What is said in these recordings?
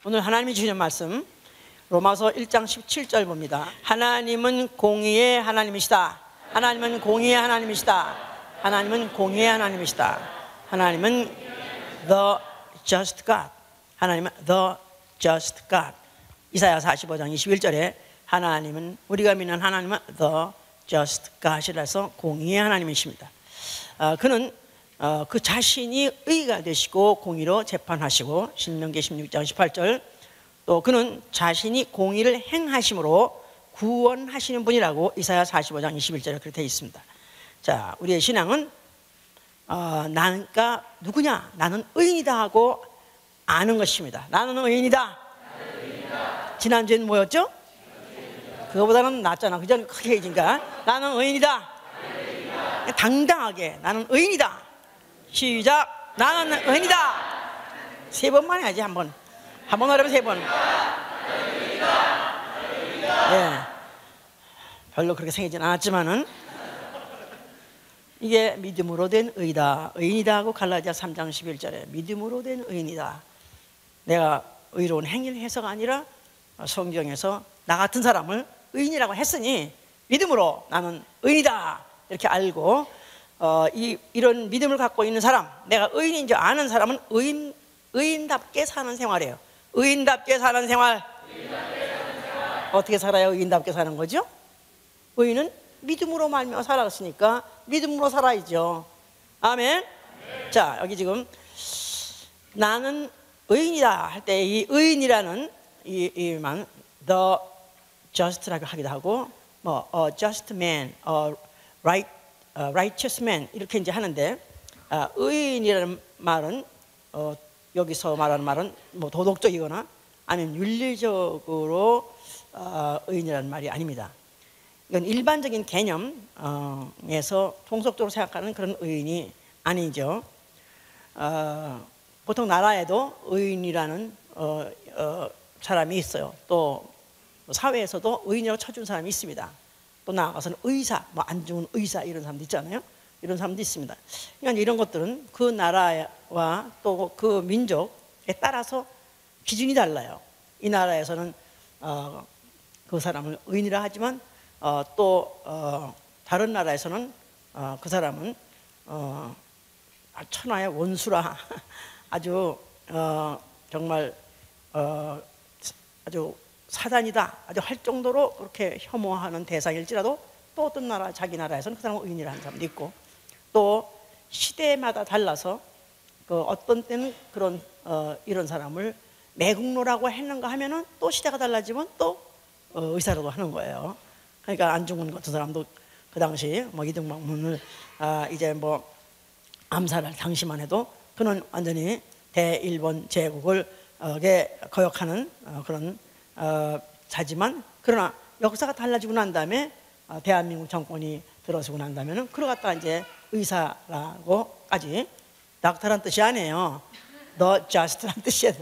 오늘 하나님이 주시는 말씀 로마서 1장 17절 봅니다. 하나님은 공의의 하나님이시다. 하나님은 공의의 하나님이시다. 하나님은 공의의 하나님이시다. 하나님은 the just God. 하나님은 the just God. 이사야 45장 21절에 하나님은, 우리가 믿는 하나님은 the just God이라서 공의의 하나님이십니다. 그는 그 자신이 의가 되시고 공의로 재판하시고, 신명기 16장 18절, 또 그는 자신이 공의를 행하심으로 구원하시는 분이라고 이사야 45장 21절에 그렇게 되어 있습니다. 자, 우리의 신앙은 나가 누구냐? 나는 의인이다 하고 아는 것입니다. 나는 의인이다. 지난주엔 뭐였죠? 그거보다는 낫잖아. 그전 크게 해지니까 나는 의인이다. 당당하게 나는 의인이다. 시작. 나는 의인이다. 세 번만 해야지. 한 번 하려면 세 번. 예, 별로 그렇게 생기진 않았지만은 이게 믿음으로 된 의다, 의인이다 하고 갈라디아 3장 11절에 믿음으로 된 의인이다. 내가 의로운 행위를 해서가 아니라 성경에서 나 같은 사람을 의인이라고 했으니 믿음으로 나는 의인이다 이렇게 알고, 이런 믿음을 갖고 있는 사람, 내가 의인인 줄 아는 사람은 의인답게 사는 생활이에요. 의인답게 사는 생활. 어떻게 살아야 의인답게 사는 거죠? 의인은 믿음으로 말미암아 살았으니까 믿음으로 살아야죠. 아멘. 자, 여기 지금 나는 의인이다 할 때 이 의인이라는 이만 the just라고 하기도 하고, 뭐 just man, righteous man 이렇게 이제 하는데, 의인이라는 말은 여기서 말하는 말은 뭐 도덕적이거나 아니면 윤리적으로 의인이라는 말이 아닙니다. 이건 일반적인 개념에서 통속적으로 생각하는 그런 의인이 아니죠. 보통 나라에도 의인이라는 사람이 있어요. 또 사회에서도 의인이라고 쳐준 사람이 있습니다. 또 나아가서는 의사, 뭐 안중근 의사 이런 사람도 있잖아요. 이런 사람도 있습니다. 그러니까 이런 것들은 그 나라와 또 그 민족에 따라서 기준이 달라요. 이 나라에서는 그 사람을 의인이라 하지만 또 다른 나라에서는 그 사람은 천하의 원수라 아주 정말 아주 사단이다 아주 할 정도로 그렇게 혐오하는 대상일지라도, 또 어떤 나라, 자기 나라에서는 그 사람은 의인이라 하는 사람도 있고, 또 시대마다 달라서 그 어떤 때는 그런 이런 사람을 매국노라고 했는가 하면은 또 시대가 달라지면 또 의사라고 하는 거예요. 그러니까 안중근 같은 사람도 그 당시 뭐 이등병문을 이제 뭐 암살할 당시만 해도 그는 완전히 대일본 제국을 거역하는 그런 자지만, 그러나 역사가 달라지고 난 다음에 대한민국 정권이 들어서고 난 다음에는 그러 갖다가 이제 의사라고까지, 닥터란 뜻이 아니에요. The just란 뜻이에요.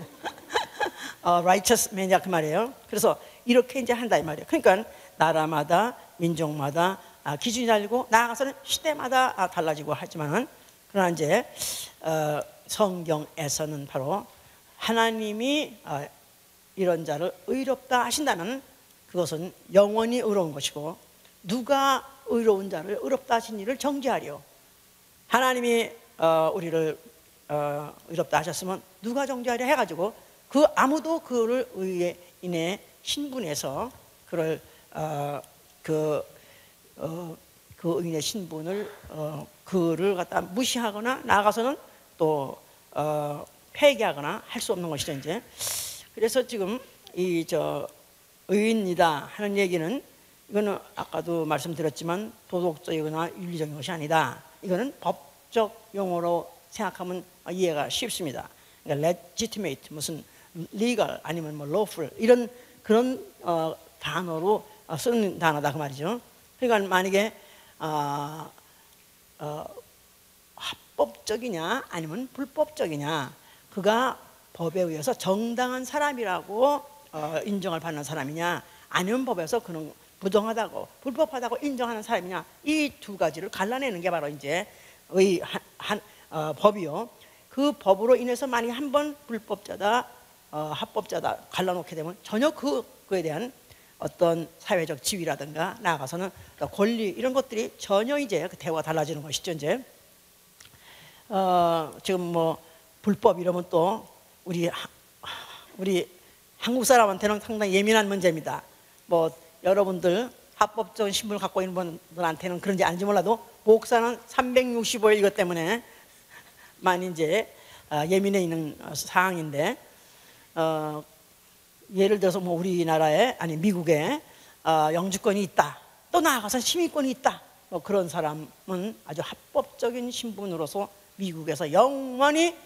righteous man이야 그 말이에요. 그래서 이렇게 이제 한다 이 말이에요. 그러니까 나라마다 민족마다 기준이 다르고 나아가서는 시대마다 달라지고 하지만은, 그러나 이제 성경에서는 바로 하나님이 이런 자를 의롭다 하신다면 그것은 영원히 의로운 것이고, 누가 의로운 자를 의롭다 하신 일을 정죄하리요. 하나님이 우리를 의롭다 하셨으면 누가 정죄하려 해가지고 그 아무도 그를 의인의 신분에서 그를 그 의인의 신분을 그를 갖다 무시하거나 나아가서는 또 폐기하거나 할 수 없는 것이죠 이제. 그래서 지금 의인이다 하는 얘기는, 이거는 아까도 말씀드렸지만 도덕적이거나 윤리적인 것이 아니다. 이거는 법적 용어로 생각하면 이해가 쉽습니다. 그러니까 legitimate, 무슨 legal 아니면 뭐 lawful 이런 그런 단어로 쓰는 단어다 그 말이죠. 그러니까 만약에 합법적이냐 아니면 불법적이냐, 그가 법에 의해서 정당한 사람이라고 인정을 받는 사람이냐, 아니면 법에서 그는 부정하다고 불법하다고 인정하는 사람이냐, 이 두 가지를 갈라내는 게 바로 이제 법이요. 그 법으로 인해서 만약에 한번 불법자다 합법자다 갈라놓게 되면 전혀 그거에 대한 어떤 사회적 지위라든가 나아가서는 권리 이런 것들이 전혀 이제 그 대우가 달라지는 것이죠. 이제 지금 뭐 불법 이러면 또 우리 한국 사람한테는 상당히 예민한 문제입니다. 뭐 여러분들 합법적인 신분을 갖고 있는 분들한테는 그런지 아닌지 몰라도 목사는 365일 이것 때문에 많이 이제 예민해 있는 사항인데, 예를 들어서 뭐 우리나라에 아니 미국에 영주권이 있다, 또 나아가서 시민권이 있다, 뭐 그런 사람은 아주 합법적인 신분으로서 미국에서 영원히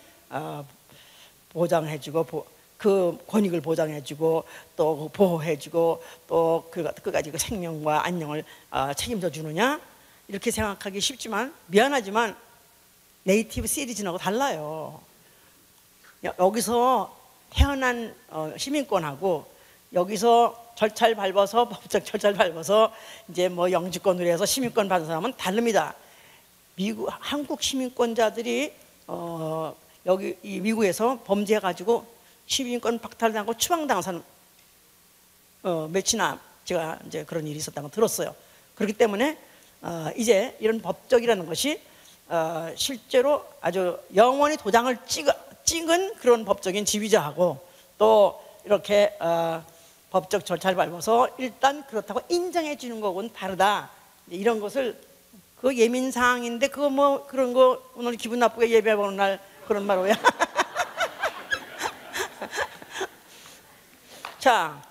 보장해주고 그 권익을 보장해주고 또 보호해주고 또 그까지 그 생명과 안녕을 책임져 주느냐, 이렇게 생각하기 쉽지만 미안하지만 네이티브 시리즌하고 달라요. 여기서 태어난 시민권하고 여기서 절차를 밟아서 법적 절차를 밟아서 이제 뭐 영주권으로 해서 시민권 받은 사람은 다릅니다. 한국 시민권자들이 여기 이 미국에서 범죄해가지고 시민권 박탈당하고 추방당한 사람 몇이나 제가 이제 그런 일이 있었다는 걸 들었어요. 그렇기 때문에 이제 이런 법적이라는 것이 실제로 아주 영원히 도장을 찍은 그런 법적인 지휘자하고 또 이렇게 법적 절차를 밟아서 일단 그렇다고 인정해 주는 거하고는 다르다. 이런 것을 그 예민 사항인데 그거 뭐 그런 거 오늘 기분 나쁘게 예배 보는 날 그런 말 왜? 자,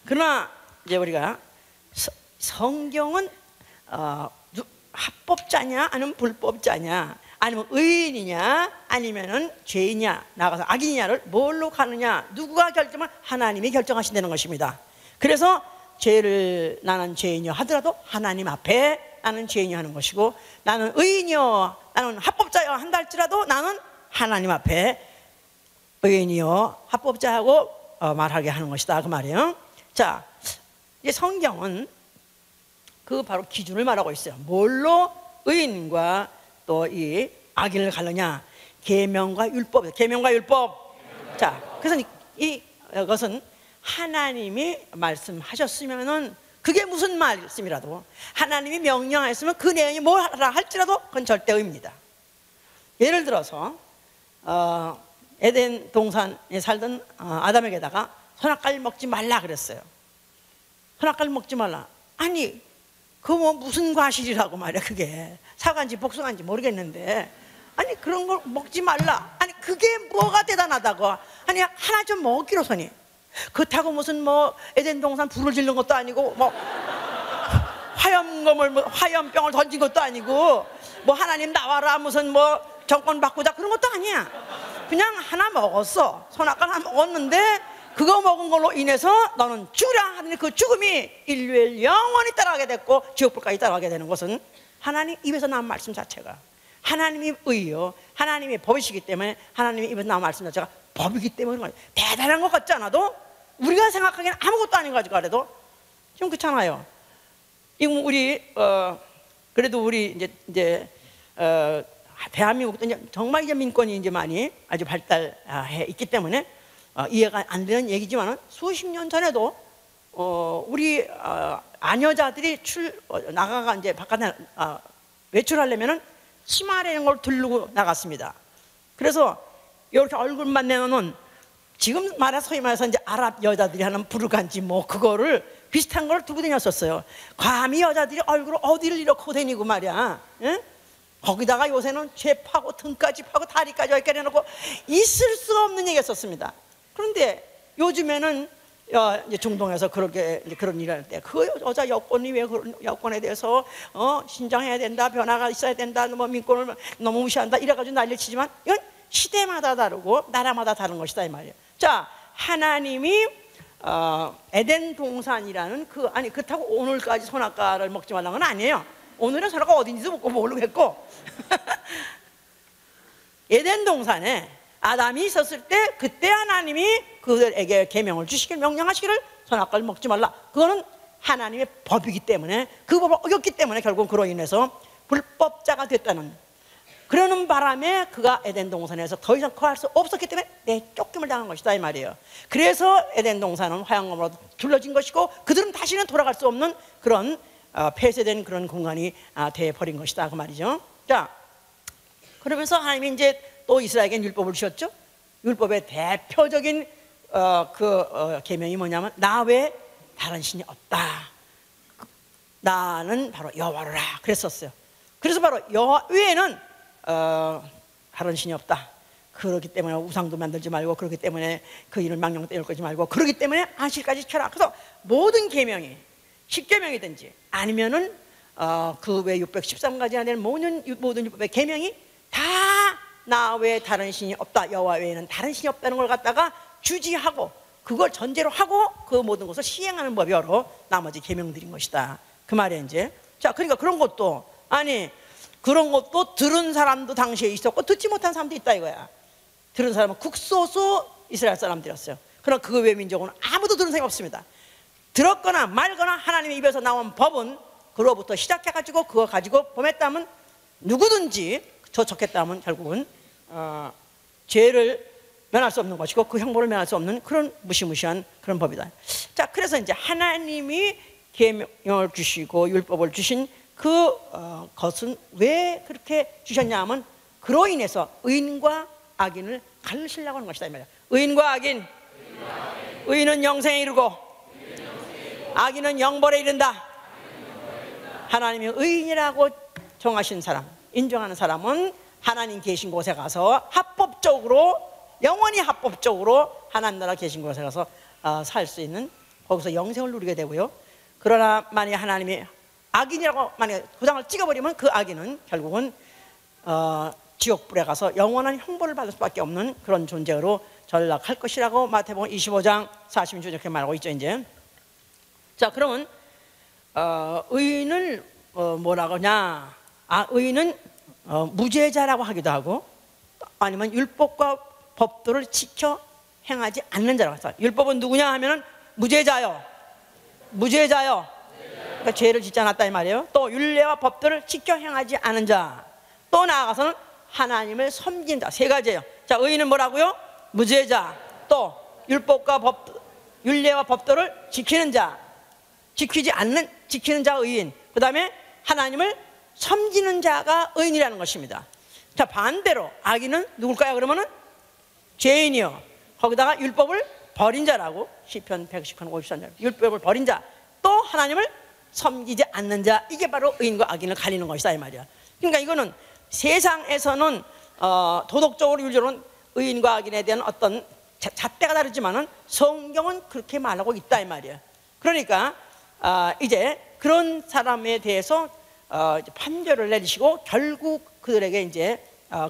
그러나 이제 우리가 성경은 합법자냐 아니면 불법자냐 아니면 의인이냐 아니면은 죄이냐 나가서 악인이냐를 뭘로 가느냐, 누구가 결정을? 하나님이 결정하신다는 것입니다. 그래서 죄를 나는 죄인이여 하더라도 하나님 앞에 나는 죄인이여 하는 것이고, 나는 의인이여 나는 합법자여 한다 할지라도 나는 하나님 앞에 의인이여 합법자하고 말하게 하는 것이다 그 말이에요. 자, 이제 성경은 그 바로 기준을 말하고 있어요. 뭘로 의인과 또 이 악인을 가느냐? 계명과 율법. 계명과 율법. 자, 그래서 이것은 하나님이 말씀하셨으면은 그게 무슨 말씀이라도 하나님이 명령하였으면 그 내용이 뭐라 할지라도 그건 절대 의입니다. 예를 들어서 에덴 동산에 살던 아담에게다가 선악과를 먹지 말라 그랬어요. 선악과를 먹지 말라. 아니 그거 뭐 무슨 과실이라고 말이야. 그게 사과인지 복숭아인지 모르겠는데, 아니 그런 걸 먹지 말라. 아니 그게 뭐가 대단하다고. 아니 하나 좀 먹기로서니 그렇다고 무슨 뭐 에덴 동산 불을 지른 것도 아니고 뭐 화염병을 던진 것도 아니고 뭐 하나님 나와라 무슨 뭐 정권 바꾸자 그런 것도 아니야. 그냥 하나 먹었어. 선악과 하나 먹었는데 그거 먹은 걸로 인해서 너는 죽으라 하더니 그 죽음이 인류를 영원히 따라가게 됐고 지옥불까지 따라가게 되는 것은 하나님 입에서 나온 말씀 자체가 하나님이 의요 하나님의 법이시기 때문에 하나님의 입에서 나온 말씀 자체가 법이기 때문에 그런 거예요. 대단한 것 같지 않아도 우리가 생각하기에는 아무것도 아닌 거 가지고 그래도 좀 그렇잖아요. 이거 우리 그래도 우리 이제 대한민국도 이제 정말 이제 민권이 이제 많이 아주 발달해 있기 때문에 이해가 안 되는 얘기지만 수십 년 전에도 우리 아녀자들이 나가가 이제 바깥에 외출하려면은 치마라는 걸 두르고 나갔습니다. 그래서 이렇게 얼굴만 내놓는 지금 말해서 소위 말해서 이제 아랍 여자들이 하는 부르간지 뭐 그거를 비슷한 걸 두고 다녔었어요. 감히 여자들이 얼굴을 어디를 이렇게 다니고 말이야. 응? 거기다가 요새는 죄 파고 등까지 파고 다리까지 여기까지 해놓고 있을 수 없는 얘기였었습니다. 그런데 요즘에는 이제 중동에서 그렇게 이제 그런 일을 할 때 그 여자 여권이 왜 그런 여권에 대해서 신장해야 된다, 변화가 있어야 된다, 뭐 민권을 너무 무시한다 이래가지고 난리를 치지만 이건 시대마다 다르고 나라마다 다른 것이다 이 말이에요. 자, 하나님이 에덴 동산이라는 아니 그렇다고 오늘까지 선악과를 먹지 말라는 건 아니에요. 오늘은 선악과 어딘지도 모르겠고 에덴 동산에 아담이 있었을 때 그때 하나님이 그들에게 계명을 주시길 명령하시기를 선악과를 먹지 말라. 그거는 하나님의 법이기 때문에 그 법을 어겼기 때문에 결국 그로 인해서 불법자가 됐다는 그러는 바람에 그가 에덴 동산에서 더 이상 거할 수 없었기 때문에 내쫓김을 당한 것이다 이 말이에요. 그래서 에덴 동산은 화양검으로 둘러진 것이고 그들은 다시는 돌아갈 수 없는 그런 폐쇄된 그런 공간이 되어버린 것이다 그 말이죠. 자, 그러면서 하나님이 이제 또 이스라엘에게 율법을 주셨죠. 율법의 대표적인 계명이 뭐냐면 나 외에 다른 신이 없다. 나는 바로 여호와라 그랬었어요. 그래서 바로 여호와 외에는 다른 신이 없다. 그렇기 때문에 우상도 만들지 말고, 그렇기 때문에 그 일을 망령 때릴 거지 말고, 그렇기 때문에 안식일까지 지켜라. 그래서 모든 계명이 10계명이든지 아니면은 그 외 613가지나 되는 모든 율법의 계명이 다 나 외에 다른 신이 없다, 여호와 외에는 다른 신이 없다는 걸 갖다가 주지하고 그걸 전제로 하고 그 모든 것을 시행하는 법이 바로 나머지 계명들인 것이다 그 말이에요 이제. 자, 그러니까 그런 것도 그런 것도 들은 사람도 당시에 있었고 듣지 못한 사람도 있다 이거야. 들은 사람은 국소수 이스라엘 사람들이었어요. 그러나 그 외 민족은 아무도 들은 사람이 없습니다. 들었거나 말거나 하나님의 입에서 나온 법은 그로부터 시작해가지고 그거 가지고 범했다면 누구든지 적했다면 결국은 죄를 면할 수 없는 것이고 그 형벌을 면할 수 없는 그런 무시무시한 그런 법이다. 자, 그래서 이제 하나님이 계명을 주시고 율법을 주신 것은 왜 그렇게 주셨냐 하면 그로 인해서 의인과 악인을 가르치려고 하는 것이다 이 말이야. 의인과 악인, 의인은 영생에 이르고 악인은 영벌에 이른다. 하나님이 의인이라고 정하신 사람, 인정하는 사람은 하나님 계신 곳에 가서 합법적으로, 영원히 합법적으로 하나님 나라 계신 곳에 가서 살 수 있는, 거기서 영생을 누리게 되고요. 그러나 만약에 하나님이 악인이라고 만약에 도장을 찍어버리면 그 악인은 결국은 지옥불에 가서 영원한 형벌을 받을 수밖에 없는 그런 존재로 전락할 것이라고 마태복음 25장 40절 이렇게 말하고 있죠 이제. 자, 그러면 의인을 뭐라고 하냐? 의인은 무죄자라고 하기도 하고, 아니면 율법과 법도를 지켜 행하지 않는 자라고 했어요. 율법은 누구냐 하면은 무죄자요. 그러니까 죄를 짓지 않았다 이 말이에요. 또 율례와 법도를 지켜 행하지 않은 자, 또 나아가서는 하나님을 섬기는 자. 세 가지예요. 자, 의인은 뭐라고요? 무죄자. 또 율법과 율례와 법도를 지키는 자, 지키는 자가 의인. 그 다음에 하나님을 섬기는 자가 의인이라는 것입니다. 자, 반대로 악인은 누굴까요? 그러면은 죄인이요. 거기다가 율법을 버린 자라고, 시편 110편 53절. 율법을 버린 자, 또 하나님을 섬기지 않는 자, 이게 바로 의인과 악인을 가리는 것이다 이 말이야. 그러니까 이거는 세상에서는 도덕적으로 윤리적으로는 의인과 악인에 대한 어떤 잣대가 다르지만은 성경은 그렇게 말하고 있다 이 말이야. 그러니까 이제 그런 사람에 대해서 판결을 내리시고 결국 그들에게 이제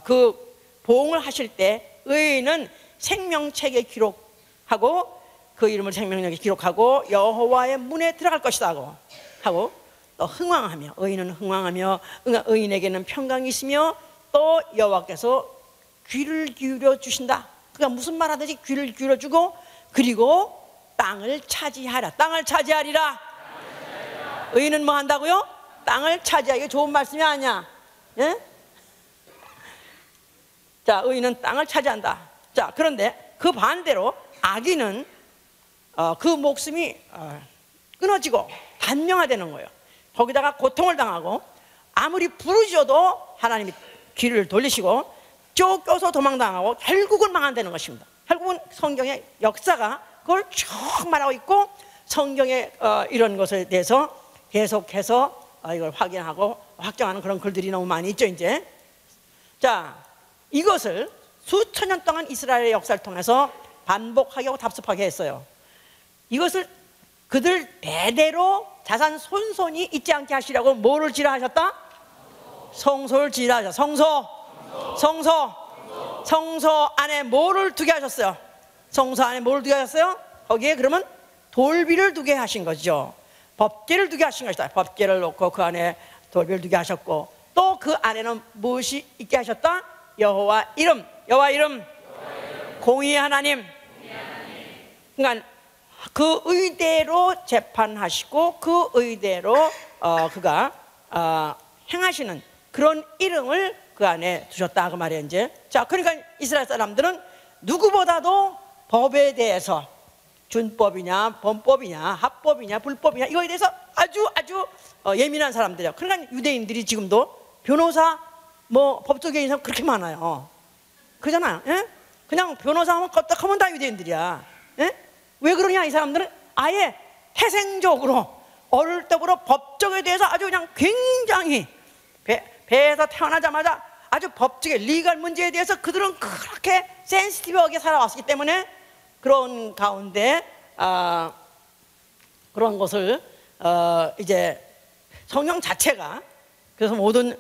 그 보응을 하실 때 의인은 생명책에 기록하고 그 이름을 생명책에 기록하고 여호와의 문에 들어갈 것이다 하고 또 흥왕하며, 의인은 흥왕하며 의인에게는 평강이 있으며 또 여호와께서 귀를 기울여 주신다. 그러니까 무슨 말 하든지 귀를 기울여 주고, 그리고 땅을 차지하라. 땅을 차지하리라. 의인은 뭐 한다고요? 땅을 차지하라. 이게 좋은 말씀이 아니야. 예? 자, 의인은 땅을 차지한다. 자, 그런데 그 반대로 악인은 그 목숨이 끊어지고 단명화되는 거예요. 거기다가 고통을 당하고 아무리 부르짖어도 하나님이 귀를 돌리시고 쫓겨서 도망당하고 결국은 망한다는 것입니다. 결국은 성경의 역사가 그걸 쭉 말하고 있고, 성경의 이런 것에 대해서 계속해서 이걸 확인하고 확정하는 그런 글들이 너무 많이 있죠 이제. 자, 이것을 수천 년 동안 이스라엘의 역사를 통해서 반복하게 하고 답습하게 했어요. 이것을 그들 대대로 자산 손손이 잊지 않게 하시려고 뭐를 지라 하셨다? 성소를 지라 하셨다. 성소 안에 뭐를 두게 하셨어요? 성소 안에 뭐를 두게 하셨어요? 거기에 그러면 돌비를 두게 하신 거죠. 법궤를 두게 하신 것이다. 법궤를 놓고 그 안에 돌비를 두게 하셨고, 또 그 안에는 무엇이 있게 하셨다? 여호와 이름, 공의의 하나님. 그러니까 그 의대로 재판하시고 그 의대로 그가 행하시는 그런 이름을 그 안에 두셨다 그 말이에요. 이제 자, 그러니까 이스라엘 사람들은 누구보다도 법에 대해서 준법이냐 범법이냐 합법이냐 불법이냐 이거에 대해서 아주 예민한 사람들이에요. 그러니까 유대인들이 지금도 변호사 뭐 법조계인 사람 그렇게 많아요. 그러잖아요. 예? 그냥 변호사 하면 껐떡하면 다 유대인들이야. 예? 왜 그러냐? 이 사람들은 아예 태생적으로 어릴 때부터 법적에 대해서 아주 그냥 굉장히 배에서 태어나자마자 아주 법적의 리갈 문제에 대해서 그들은 그렇게 센시티브하게 살아왔기 때문에 그런 가운데 그런 것을 이제 성경 자체가 그래서 모든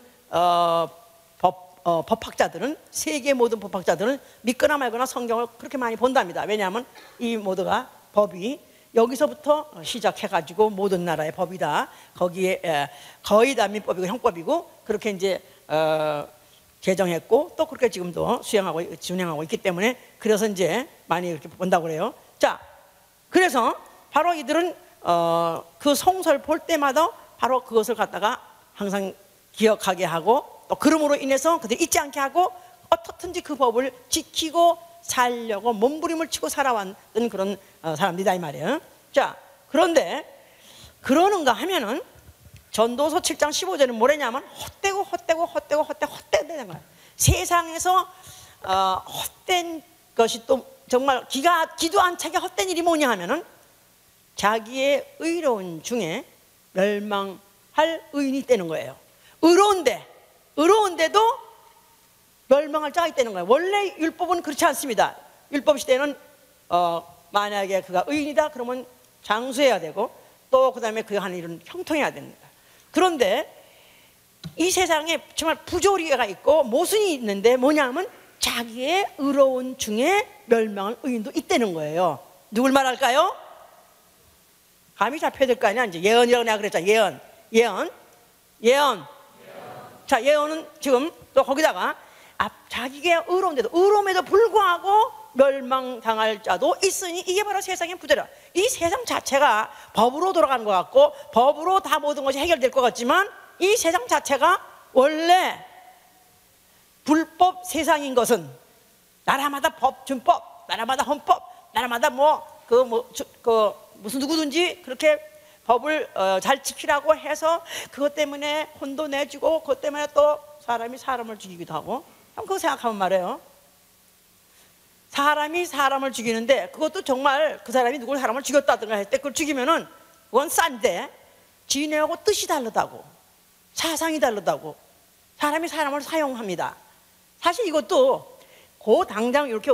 법학자들은 세계 모든 법학자들은 믿거나 말거나 성경을 그렇게 많이 본답니다. 왜냐하면 이 모두가 법이 여기서부터 시작해가지고 모든 나라의 법이다. 거기에 거의 다 민법이고 형법이고 그렇게 이제 개정했고 또 그렇게 지금도 수행하고 진행하고 있기 때문에 그래서 이제 많이 이렇게 본다고 그래요. 자, 그래서 바로 이들은 그 성서를 볼 때마다 바로 그것을 갖다가 항상 기억하게 하고 또 그름으로 인해서 그들이 잊지 않게 하고 어떻든지 그 법을 지키고 살려고 몸부림을 치고 살아왔던 그런 사람들이다 이 말이에요. 자, 그런데 그러는가 하면은 전도서 7장 15절은 뭐냐면 헛되고 헛되는 거예요. 세상에서 헛된 것이 또 정말 기도 안 차게 헛된 일이 뭐냐 하면은 자기의 의로운 중에 멸망할 의인이 있다는 거예요. 의로운데도 멸망할 자가 있다는 거예요. 원래 율법은 그렇지 않습니다. 율법 시대는 만약에 그가 의인이다 그러면 장수해야 되고 또 그 다음에 그 하는 일은 형통해야 됩니다. 그런데 이 세상에 정말 부조리가 있고 모순이 있는데 뭐냐면 자기의 의로운 중에 멸망할 의인도 있다는 거예요. 누굴 말할까요? 감이 잡혀야 될 거 아니야. 이제 예언이라고 내가 그랬잖아. 예언. 자, 예언은 지금 또 거기다가 자기가 의로움에도 불구하고 멸망당할 자도 있으니 이게 바로 세상의 부조리야. 이 세상 자체가 법으로 돌아가는 것 같고 법으로 다 모든 것이 해결될 것 같지만 이 세상 자체가 원래 불법 세상인 것은 나라마다 법, 준법, 나라마다 헌법, 나라마다 무슨 누구든지 그렇게 법을 잘 지키라고 해서 그것 때문에 혼도 내주고 그것 때문에 또 사람이 사람을 죽이기도 하고 그거 생각하면 말이에요. 사람이 사람을 죽이는데 그것도 정말 그 사람이 누굴 사람을 죽였다든가 할 때 그걸 죽이면은 그건 싼데 지네하고 뜻이 다르다고 사상이 다르다고 사람이 사람을 사용합니다. 사실 이것도 그 당장 이렇게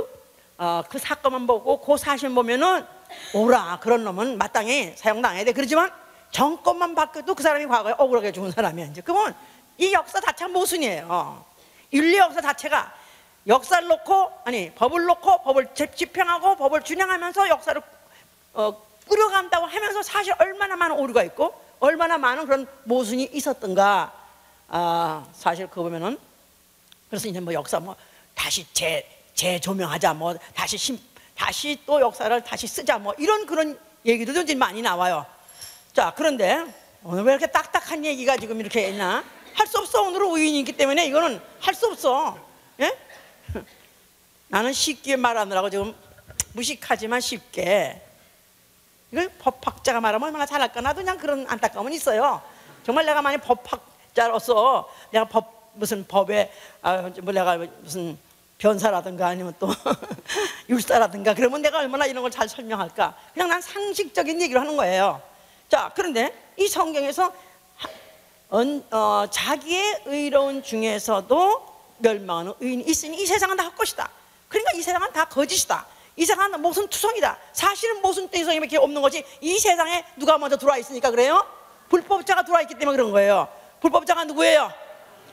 그 사건만 보고 그 사실 보면은 오라 그런 놈은 마땅히 사용당해야 돼. 그렇지만 정권만 바뀌어도 그 사람이 과거에 억울하게 죽은 사람이야. 이제 그러면 이 역사 자체가 모순이에요. 인류 역사 자체가 역사를 놓고 법을 놓고 법을 집행하고 법을 준행하면서 역사를 꾸려간다고 하면서 사실 얼마나 많은 오류가 있고 얼마나 많은 그런 모순이 있었던가. 사실 그거 보면은 그래서 이제 역사 다시 재조명하자 다시 또 역사를 다시 쓰자 이런 그런 얘기들도 이제 많이 나와요. 자, 그런데 오늘 왜 이렇게 딱딱한 얘기가 지금 이렇게 있나? 할 수 없어. 오늘은 의인이 있기 때문에 이거는 할 수 없어. 예? 나는 쉽게 말하느라고 지금 무식하지만 쉽게 이걸 법학자가 말하면 얼마나 잘할까. 나도 그냥 그런 안타까움은 있어요. 정말 내가 만약 법학자로서 내가 무슨 법에 내가 무슨 변사라든가 아니면 또 율사라든가 그러면 내가 얼마나 이런 걸 잘 설명할까. 그냥 난 상식적인 얘기를 하는 거예요. 자, 그런데 이 성경에서 자기의 의로운 중에서도 멸망하는 의인이 있으니 이 세상은 다 헛것이다. 그러니까 이 세상은 다 거짓이다. 이 세상은 모순투성이다. 사실은 모순투성이밖에 없는 거지. 이 세상에 누가 먼저 들어와 있으니까 그래요? 불법자가 들어와 있기 때문에 그런 거예요. 불법자가 누구예요?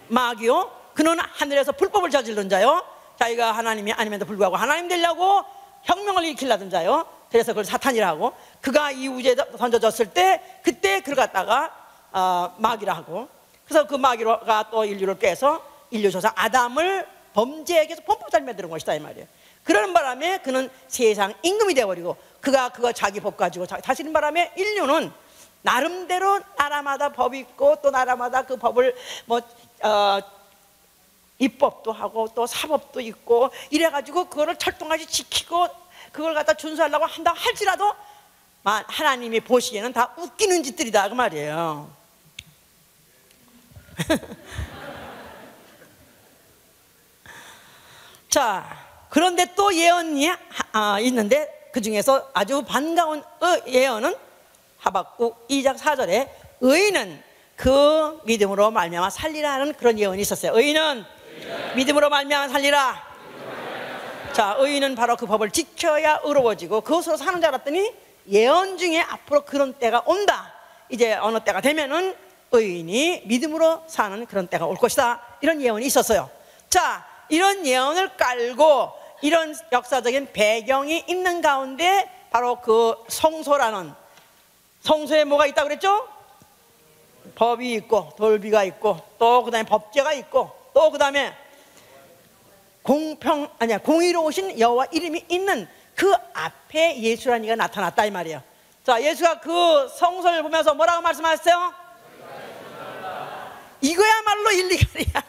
마귀요. 그는 하늘에서 불법을 저지른 자요. 자기가 하나님이 아님에도 불구하고 하나님 되려고 혁명을 일으키려던 자요. 그래서 그걸 사탄이라고. 그가 이 우주에 던져졌을 때 그때 그를 갖다가 마귀라 하고, 그래서 그 마귀가 또 인류를 깨서 인류 조상 아담을 범죄에게서 범법자를 만드는 것이다 이 말이에요. 그러는 바람에 그는 세상 임금이 되어버리고 그가 자기 법 가지고 다스리는 바람에 인류는 나름대로 나라마다 법이 있고 또 나라마다 그 법을 입법도 하고 또 사법도 있고 이래가지고 그거를 철통같이 지키고 그걸 갖다 준수하려고 한다 할지라도 하나님이 보시기에는 다 웃기는 짓들이다 그 말이에요. 자, 그런데 또 예언이 있는데 그 중에서 아주 반가운 예언은 하박국 2장 4절에 의인은 그 믿음으로 말미암아 살리라는 그런 예언이 있었어요. 의인은 믿음으로 말미암아 살리라. 자, 의인은 바로 그 법을 지켜야 의로워지고 그것으로 사는 줄 알았더니 예언 중에 앞으로 그런 때가 온다. 이제 어느 때가 되면은 의인이 믿음으로 사는 그런 때가 올 것이다. 이런 예언이 있었어요. 자, 이런 예언을 깔고 이런 역사적인 배경이 있는 가운데 바로 그 성소라는, 성소에 뭐가 있다고 그랬죠? 법이 있고 돌비가 있고 또 그 다음에 법궤가 있고 또 그 다음에 공의로우신 여호와 이름이 있는 그 앞에 예수라는 이가 나타났다 이 말이에요. 자, 예수가 그 성소를 보면서 뭐라고 말씀하셨어요? 이거야말로 일리갈이야.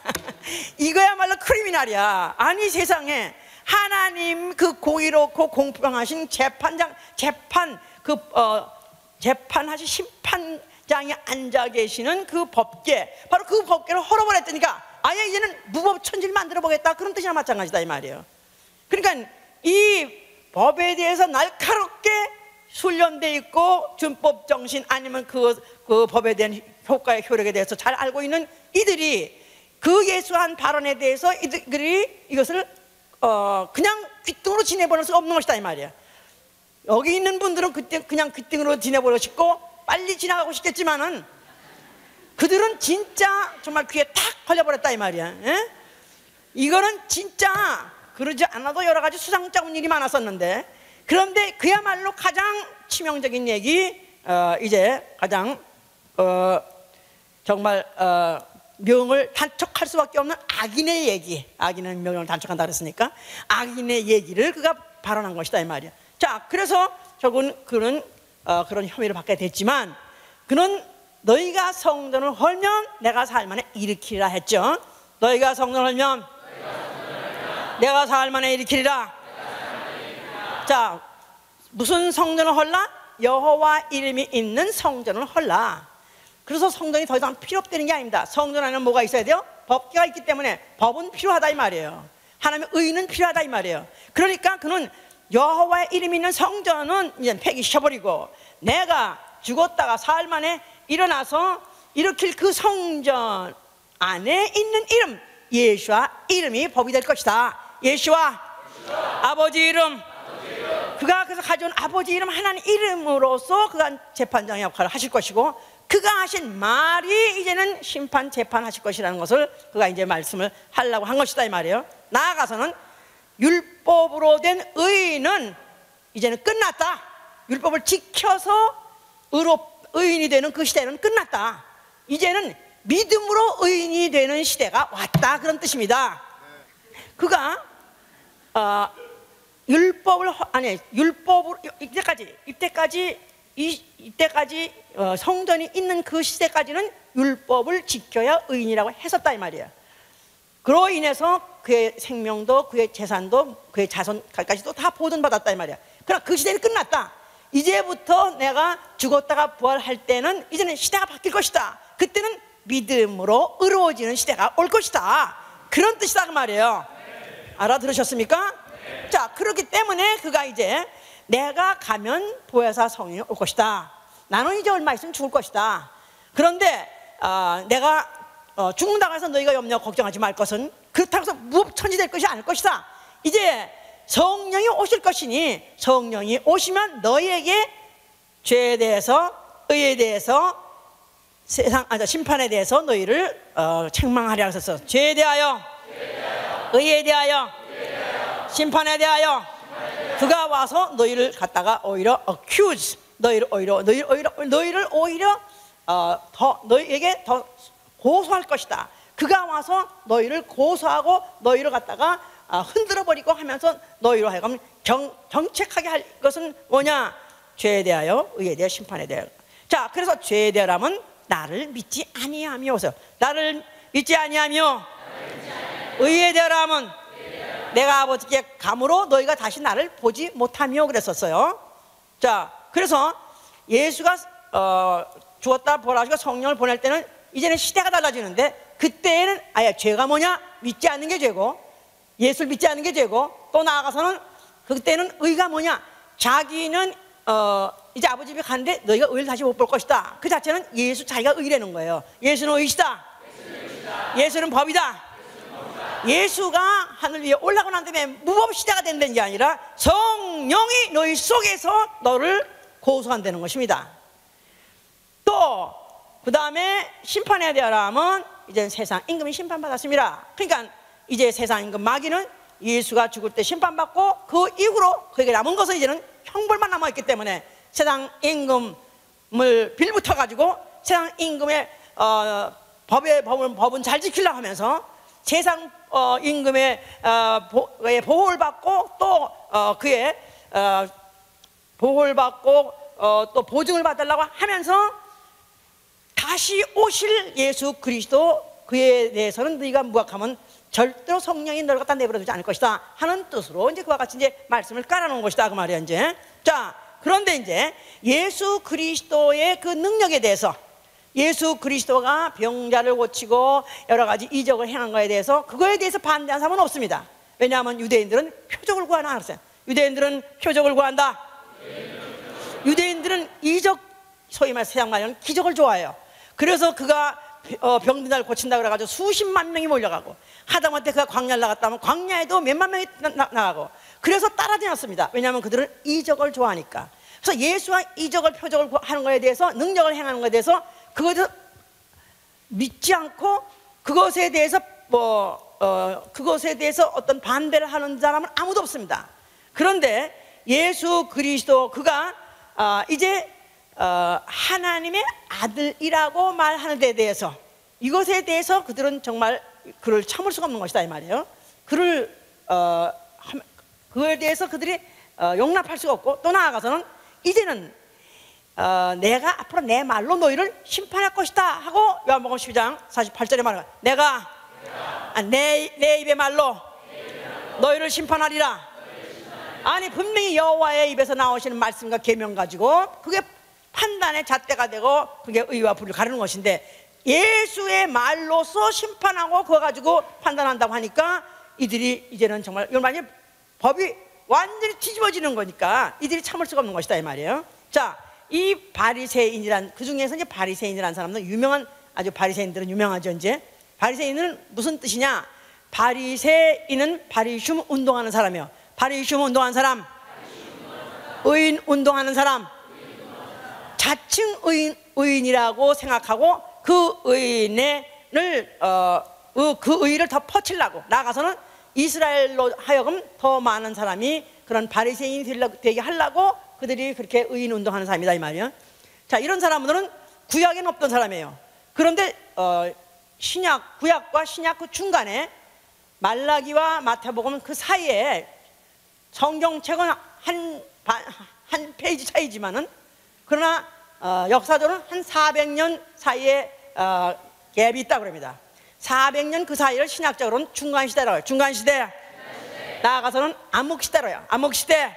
이거야말로 크리미널이야. 아니 세상에 하나님 그 공의롭고 공평하신 재판하신 심판장에 앉아 계시는 그 법궤, 바로 그 법궤를 헐어버렸다니까 아예 이제는 무법천지를 만들어 보겠다 그런 뜻이나 마찬가지다 이 말이에요. 그러니까 이 법에 대해서 날카롭게 훈련되어 있고 준법 정신 아니면 그 법에 대한 효과의 효력에 대해서 잘 알고 있는 이들이 그 예수한 발언에 대해서 이들이 이것을 그냥 귓등으로 지내버릴 수가 없는 것이다 이 말이야. 여기 있는 분들은 그때 그냥 귓등으로 지내버리고 싶고 빨리 지나가고 싶겠지만은 그들은 진짜 정말 귀에 탁 걸려버렸다 이 말이야. 에? 이거는 진짜 그러지 않아도 여러 가지 수상쩍은 일이 많았었는데, 그런데 그야말로 가장 치명적인 얘기, 이제 가장 정말 명을 단촉할 수밖에 없는 악인의 얘기, 악인은 명을 단촉한다 그랬으니까 악인의 얘기를 그가 발언한 것이다 이 말이야. 자, 그래서 그는 그런 혐의를 받게 됐지만 그는 너희가 성전을 헐면 내가 살만에 일으키리라 했죠. 너희가 성전을 헐면 내가 살만에 일으키리라. 자, 무슨 성전을 헐라? 여호와 이름이 있는 성전을 헐라. 그래서 성전이 더 이상 필요 없다는 게 아닙니다. 성전 안에는 뭐가 있어야 돼요? 법궤가 있기 때문에 법은 필요하다 이 말이에요. 하나님의 의는 필요하다 이 말이에요. 그러니까 그는 여호와의 이름이 있는 성전은 이제 폐기시켜버리고 내가 죽었다가 사흘 만에 일어나서 일으킬 그 성전 안에 있는 이름, 예수와 이름이 법이 될 것이다. 예수와 아버지 이름, 그가 그래서 가져온 아버지 이름 하나님 이름으로서 그가 재판장의 역할을 하실 것이고 그가 하신 말이 이제는 심판 재판하실 것이라는 것을 그가 이제 말씀을 하려고 한 것이다 이 말이에요. 나아가서는 율법으로 된 의인은 이제는 끝났다. 율법을 지켜서 의인이 되는 그 시대는 끝났다. 이제는 믿음으로 의인이 되는 시대가 왔다 그런 뜻입니다. 그가 율법으로 이때까지 성전이 있는 그 시대까지는 율법을 지켜야 의인이라고 했었다 이 말이에요. 그로 인해서 그의 생명도 그의 재산도 그의 자손까지도 다 보존받았다 이 말이야. 그러나 그 시대는 끝났다. 이제부터 내가 죽었다가 부활할 때는 이제는 시대가 바뀔 것이다. 그때는 믿음으로 의로워지는 시대가 올 것이다. 그런 뜻이다 그 말이에요. 알아들으셨습니까? 자, 그렇기 때문에 그가 이제 내가 가면 보혜사 성령이 올 것이다. 나는 이제 얼마 있으면 죽을 것이다. 그런데 내가 죽는다고 해서 너희가 염려 걱정하지 말 것은 그렇다고 해서 무법천지될 것이 아닐 것이다. 이제 성령이 오실 것이니 성령이 오시면 너희에게 죄에 대해서 의에 대해서 심판에 대해서 너희를 책망하리라 했었어. 죄에 대하여, 의에 대하여, 심판에 대하여 그가 와서 너희를 갖다가 오히려 accuse, 너희를 오히려 너희에게 더 고소할 것이다. 그가 와서 너희를 고소하고 너희를 갖다가 흔들어 버리고 하면서 너희로 하여금 정책하게 할 것은 뭐냐? 죄에 대하여, 의에 대하여, 심판에 대하여. 자, 그래서 죄에 대하여라면 나를 믿지 아니하며, 나를 믿지 아니하며 의에 대하라 함은 내가 아버지께 감으로 너희가 다시 나를 보지 못하며 그랬었어요. 자, 그래서 예수가 죽었다 부활하시고 성령을 보낼 때는 이제는 시대가 달라지는데, 그때는 아예 죄가 뭐냐? 믿지 않는 게 죄고, 예수를 믿지 않는 게 죄고, 또 나아가서는 그때는 의가 뭐냐? 자기는 이제 아버지 집에 가는데 너희가 의를 다시 못 볼 것이다. 그 자체는 예수 자기가 의라는 거예요. 예수는 의시다. 예수는 법이다. 예수가 하늘 위에 올라가고 난 다음에 무법시대가 된다는 게 아니라 성령이 너희 속에서 너를 고소한다는 것입니다. 또 그 다음에 심판에 대하라 하면 이제 세상 임금이 심판받았습니다. 그러니까 이제 세상 임금 마귀는 예수가 죽을 때 심판받고 그 이후로 그에게 남은 것은 이제는 형벌만 남아있기 때문에 세상 임금을 빌붙어 가지고 세상 임금의 법은 잘 지키려고 하면서 세상 임금의 보호를 받고 또 그의 보호를 받고 또 보증을 받으려고 하면서 다시 오실 예수 그리스도, 그에 대해서는 너희가 무학하면 절대로 성령이 너를 갖다 내버려 두지 않을 것이다 하는 뜻으로 이제 그와 같이 이제 말씀을 깔아놓은 것이다 그 말이야. 이제 자, 그런데 이제 예수 그리스도의 그 능력에 대해서, 예수 그리스도가 병자를 고치고 여러 가지 이적을 행한 것에 대해서, 그거에 대해서 반대하는 사람은 없습니다. 왜냐하면 유대인들은 표적을 구하나 알았어요. 유대인들은 표적을 구한다. 유대인들은 이적, 소위 말해서 세상 말하는 기적을 좋아해요. 그래서 그가 병든 자를 고친다 그래가지고 수십만 명이 몰려가고, 하다못해 그가 광야를 나갔다 하면 광야에도 몇만 명이 나가고, 그래서 따라다녔습니다. 왜냐하면 그들은 이적을 좋아하니까. 그래서 예수와 이적을, 표적을 하는 것에 대해서, 능력을 행하는 것에 대해서 그것을 믿지 않고 그것에 대해서 그것에 대해서 어떤 반대를 하는 사람은 아무도 없습니다. 그런데 예수 그리스도, 그가 이제 하나님의 아들이라고 말하는 데 대해서, 이것에 대해서 그들은 정말 그를 참을 수가 없는 것이다 이 말이에요. 그에 대해서 그들이 용납할 수가 없고, 또 나아가서는 이제는 내가 앞으로 내 말로 너희를 심판할 것이다 하고 요한복음 12장 48절에 말해요. 내가 내 입의 말로 너희를 심판하리라. 아니, 분명히 여호와의 입에서 나오시는 말씀과 계명 가지고 그게 판단의 잣대가 되고 그게 의와 불을 가르는 것인데, 예수의 말로서 심판하고 그거 가지고 판단한다고 하니까 이들이 이제는 정말 이건 법이 완전히 뒤집어지는 거니까 이들이 참을 수가 없는 것이다 이 말이에요. 자, 이 바리새인이란, 그 중에서 이제 바리새인이라는 사람은 유명한, 아주 바리새인들은 유명하죠. 이제 바리새인은 무슨 뜻이냐? 바리새인은 바리슘 운동하는 사람이에요. 바리슘 운동하는 사람, 의인 운동하는 사람, 자칭 의인이라고 생각하고 그 의인을 그 의의를 더 퍼치려고 나가서는 이스라엘로 하여금 더 많은 사람이 그런 바리새인이 되게 하려고 그들이 그렇게 의인 운동하는 사람이다 이 말이에요. 자, 이런 사람들은 구약에는 없던 사람이에요. 그런데 구약과 신약 그 중간에 말라기와 마태복음 그 사이에 성경책은 한 페이지 차이지만은, 그러나 역사적으로는 한 400년 사이에 갭이 있다고 합니다. 400년 그 사이를 신학적으로는 중간시대라고 해요. 중간시대. 나아가서는 암흑시대로요. 암흑시대.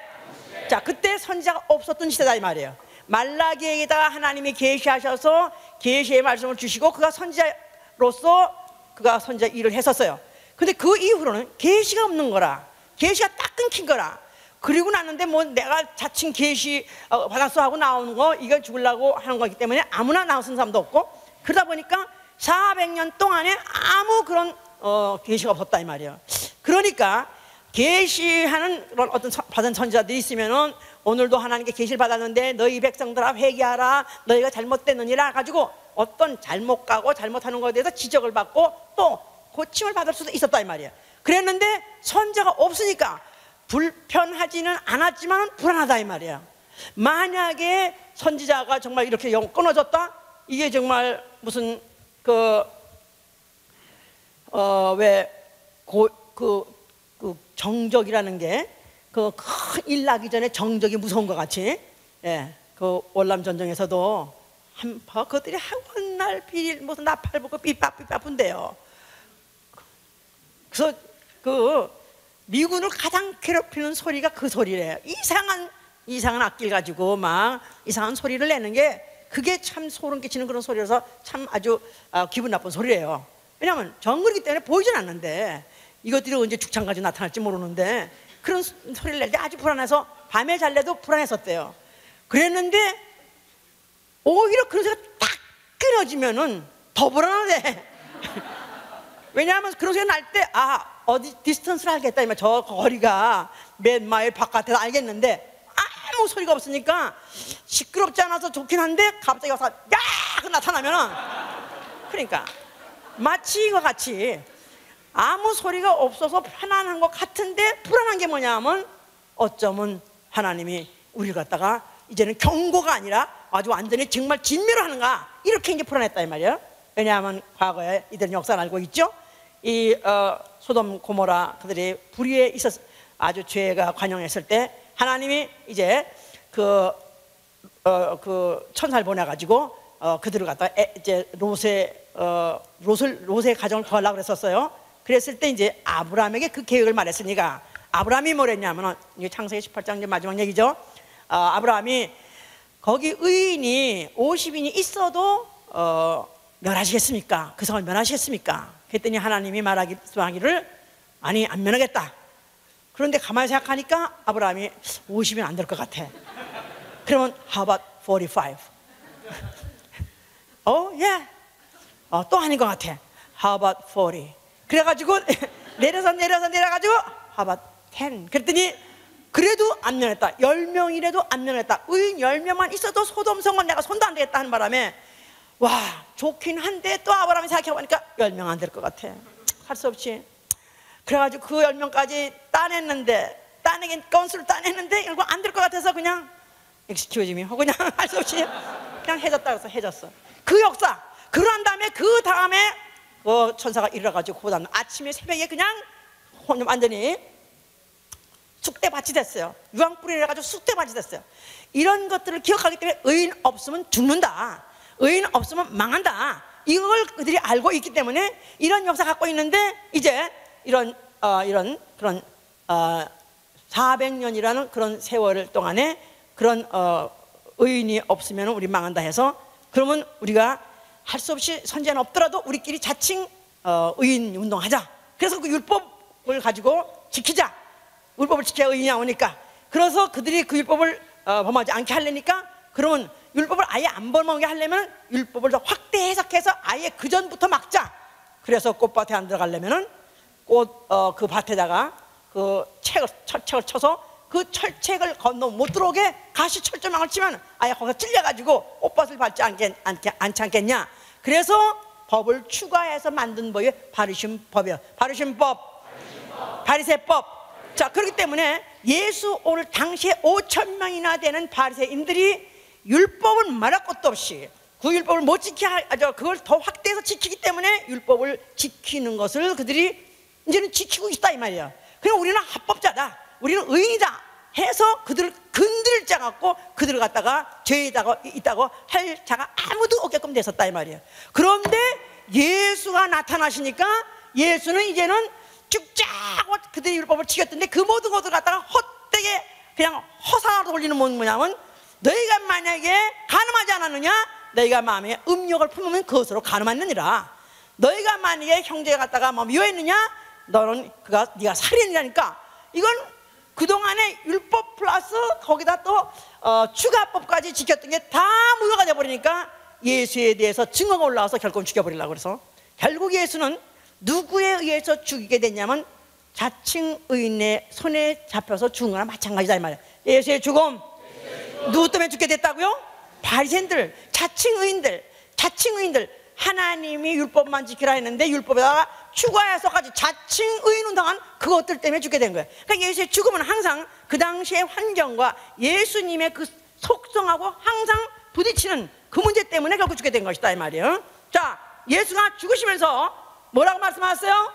자, 그때 선지자가 없었던 시대다 이 말이에요. 말라기에다가 하나님이 계시하셔서 계시의 말씀을 주시고 그가 선지자로서 그가 선지자 일을 했었어요. 근데 그 이후로는 계시가 없는 거라, 계시가 딱 끊긴 거라. 그리고 났는데 뭐 내가 자칭 계시 받았어 하고 나오는 거, 이걸 죽으려고 하는 거기 때문에 아무나 나오는 사람도 없고, 그러다 보니까 400년 동안에 아무 그런 계시가 없었다 이 말이에요. 그러니까 계시하는 그런 어떤 받은 선지자들이 있으면은, 오늘도 하나님께 계시를 받았는데 너희 백성들아 회개하라, 너희가 잘못됐느니라 가지고 어떤 잘못 가고 잘못하는 것에 대해서 지적을 받고 또 고침을 받을 수도 있었다 이 말이에요. 그랬는데 선지자가 없으니까 불편하지는 않았지만 불안하다 이 말이에요. 만약에 선지자가 정말 이렇게 영 끊어졌다, 이게 정말 무슨 정적이라는 게 그 큰 일 나기 전에 정적이 무서운 것 같이, 예, 그 월남 전쟁에서도 그들이 한날 비일 무슨 나팔 불고 삐빠삐빠쁜데요. 그래서 그 미군을 가장 괴롭히는 소리가 그 소리래요. 이상한 악기를 가지고 막 이상한 소리를 내는 게 그게 참 소름 끼치는 그런 소리라서 참 아주 기분 나쁜 소리예요. 왜냐하면 정글이기 때문에 보이진 않는데 이것들이 언제 죽창 가지고 나타날지 모르는데 그런 소리를 낼 때 아주 불안해서 밤에 잘래도 불안했었대요. 그랬는데 오히려 그런 소리가 딱 끊어지면은 더 불안하대. 왜냐하면 그런 소리가 날 때 어디 디스턴스를 알겠다. 저 거리가 몇 마일 바깥에서 알겠는데 아무 소리가 없으니까 시끄럽지 않아서 좋긴 한데 갑자기 와서 야! 나타나면은 그러니까 마치 이와 같이 아무 소리가 없어서 편안한 것 같은데 불안한 게 뭐냐면 어쩌면 하나님이 우리를 갖다가 이제는 경고가 아니라 아주 완전히 정말 진멸을 하는가 이렇게 이제 불안했다 이 말이에요. 왜냐하면 과거에 이들은 역사를 알고 있죠. 이 소돔 고모라 그들이 불의에 있었 아주 죄가 관영했을 때 하나님이 이제 그 천사를 보내가지고 그들을 갖다 이제 롯의 가정을 구하려고 그랬었어요. 그랬을 때 이제 아브라함에게 그 계획을 말했으니까 아브라함이 뭐랬냐면은 이게 창세기 18장 이제 마지막 얘기죠. 아브라함이 거기 의인이 50인이 있어도 멸하시겠습니까? 그 성을 멸하시겠습니까? 그랬더니 하나님이 말하기를 아니 안 멸하겠다. 그런데 가만히 생각하니까 아브라함이 50은 안 될 것 같아. 그러면 how about 45? 예. 또 아닌 것 같아. How about 40? 그래가지고 내려가지고 How about 10? 그랬더니 그래도 안 면했다. 10명이라도 안 면했다. 의인 10명만 있어도 소돔성은 내가 손도 안 대겠다 하는 바람에 와 좋긴 한데 또 아브라함이 생각해보니까 10명 안 될 것 같아. 할 수 없이 그래가지고 그 10명까지 따내긴 건수를 따냈는데 결국 안 될 것 같아서 그냥 엑스큐즈미 하고 그냥 할 수 없이 그냥 해졌다 그래서 해졌어. 그 역사 그런 다음에 그 다음에 천사가 일어나가지고 그 다음 아침에 새벽에 그냥 완전히 쑥대밭이 됐어요. 유황불이 해가지고 쑥대밭이 됐어요. 이런 것들을 기억하기 때문에 의인 없으면 죽는다. 의인 없으면 망한다. 이걸 그들이 알고 있기 때문에 이런 역사 갖고 있는데 이제 이런 그런 400년이라는 그런 세월 동안에 그런 의인이 없으면 우리 망한다 해서 그러면 우리가 할 수 없이 선제는 없더라도 우리끼리 자칭 의인 운동하자. 그래서 그 율법을 가지고 지키자. 율법을 지켜야 의인이 나오니까. 그래서 그들이 그 율법을 범하지 않게 하려니까 그러면 율법을 아예 안 범하게 하려면 율법을 더 확대 해석해서 아예 그 전부터 막자. 그래서 꽃밭에 안 들어가려면은 그 밭에다가 그 철책을 쳐서 그 철책을 건너 못 들어오게 가시 철조망을 치면 아예 거기서 찔려가지고 꽃밭을 밟지 않지 않겠냐. 그래서 법을 추가해서 만든 법이 바리심법이에요. 바리심법, 바리새법. 자, 그렇기 때문에 예수 오늘 당시에 5,000명이나 되는 바리새인들이 율법을 말할 것도 없이 그 율법을 못 그걸 더 확대해서 지키기 때문에 율법을 지키는 것을 그들이 이제는 지키고 있다 이 말이에요. 그냥 우리는 합법자다, 우리는 의인이다 해서 그들을 건드릴 자 같고 그들을 갖다가 죄에다가 있다고 할 자가 아무도 없게끔 됐었다 이 말이에요. 그런데 예수가 나타나시니까 예수는 이제는 쭉쫙 그들이 율법을 지켰던데 그 모든 것을 갖다가 헛되게 그냥 허사로 돌리는 뭐냐면 너희가 만약에 간음하지 않았느냐, 너희가 마음에 음욕을 품으면 그것으로 간음하느니라. 너희가 만약에 형제가 갖다가 미워했느냐, 네가 살인이라니까. 이건 그동안에 율법 플러스 거기다 또 추가법까지 지켰던 게 다 무효가 돼버리니까 예수에 대해서 증거가 올라와서 결국 죽여버리려고. 그래서 결국 예수는 누구에 의해서 죽이게 됐냐면 자칭 의인의 손에 잡혀서 죽은 거나 마찬가지다 이 말이야. 예수의 죽음 누구 때문에 죽게 됐다고요? 바리새인들, 자칭 의인들 하나님이 율법만 지키라 했는데 율법에다가 추가해서까지 자칭 의인 운동한 그것들 때문에 죽게 된 거예요. 그러니까 예수의 죽음은 항상 그 당시의 환경과 예수님의 그 속성하고 항상 부딪히는 그 문제 때문에 결국 죽게 된 것이다 이 말이에요. 자, 예수가 죽으시면서 뭐라고 말씀하셨어요?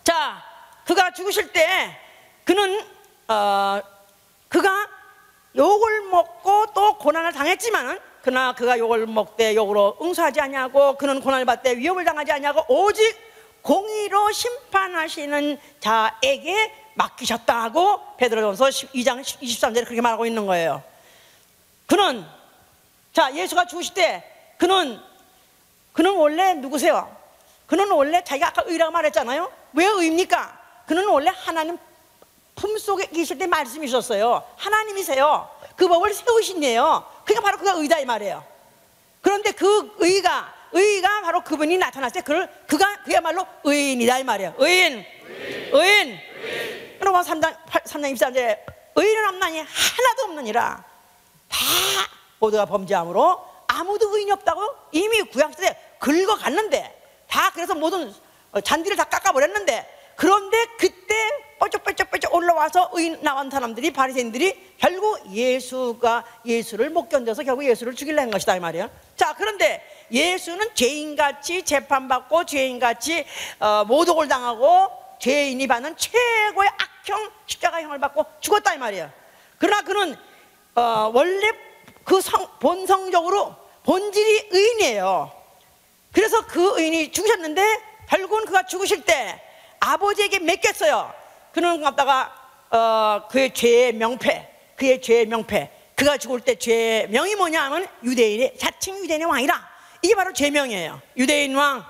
자, 그가 죽으실 때 그는 그가 욕을 먹고 또 고난을 당했지만은 그러나 그가 욕을 먹되 욕으로 응수하지 아니하고 그는 고난을 받되 위협을 당하지 아니하고 오직 공의로 심판하시는 자에게 맡기셨다고 베드로전서 2장 23절에 그렇게 말하고 있는 거예요. 그는, 자, 예수가 죽으실 때 그는 원래 누구세요? 그는 원래 자기가 아까 의라고 말했잖아요. 왜 의입니까? 그는 원래 하나님 품속에 계실 때 말씀이 있었어요. 하나님이세요. 그 법을 세우신 이에요. 그러니까 바로 그가 의다 이 말이에요. 그런데 그 의가 바로 그분이 나타났을 때 그야말로 의인이다 이 말이에요. 의인. 로마 3장 24절에 의인은 없나니 하나도 없느니라. 다 모두가 범죄함으로 아무도 의인이 없다고 이미 구약시대에 긁어갔는데, 다 그래서 모든 잔디를 다 깎아버렸는데, 그런데 그때 뻘쩍뻘쩍 올라와서 의인 나온 사람들이, 바리새인들이 결국 예수를 못 견뎌서 결국 예수를 죽이려는 것이다 이 말이에요. 자, 그런데 예수는 죄인같이 재판받고 죄인같이 모독을 당하고 죄인이 받는 최고의 악형 십자가형을 받고 죽었다 이 말이에요. 그러나 그는 원래 그 본성적으로 본질이 의인이에요. 그래서 그 의인이 죽으셨는데 결국은 그가 죽으실 때 아버지에게 맡겼어요. 그는 갖다가 그의 죄의 명패, 그가 죽을 때 죄의 명이 뭐냐 하면 자칭 유대인의 왕이라. 이게 바로 죄명이에요. 유대인의 왕.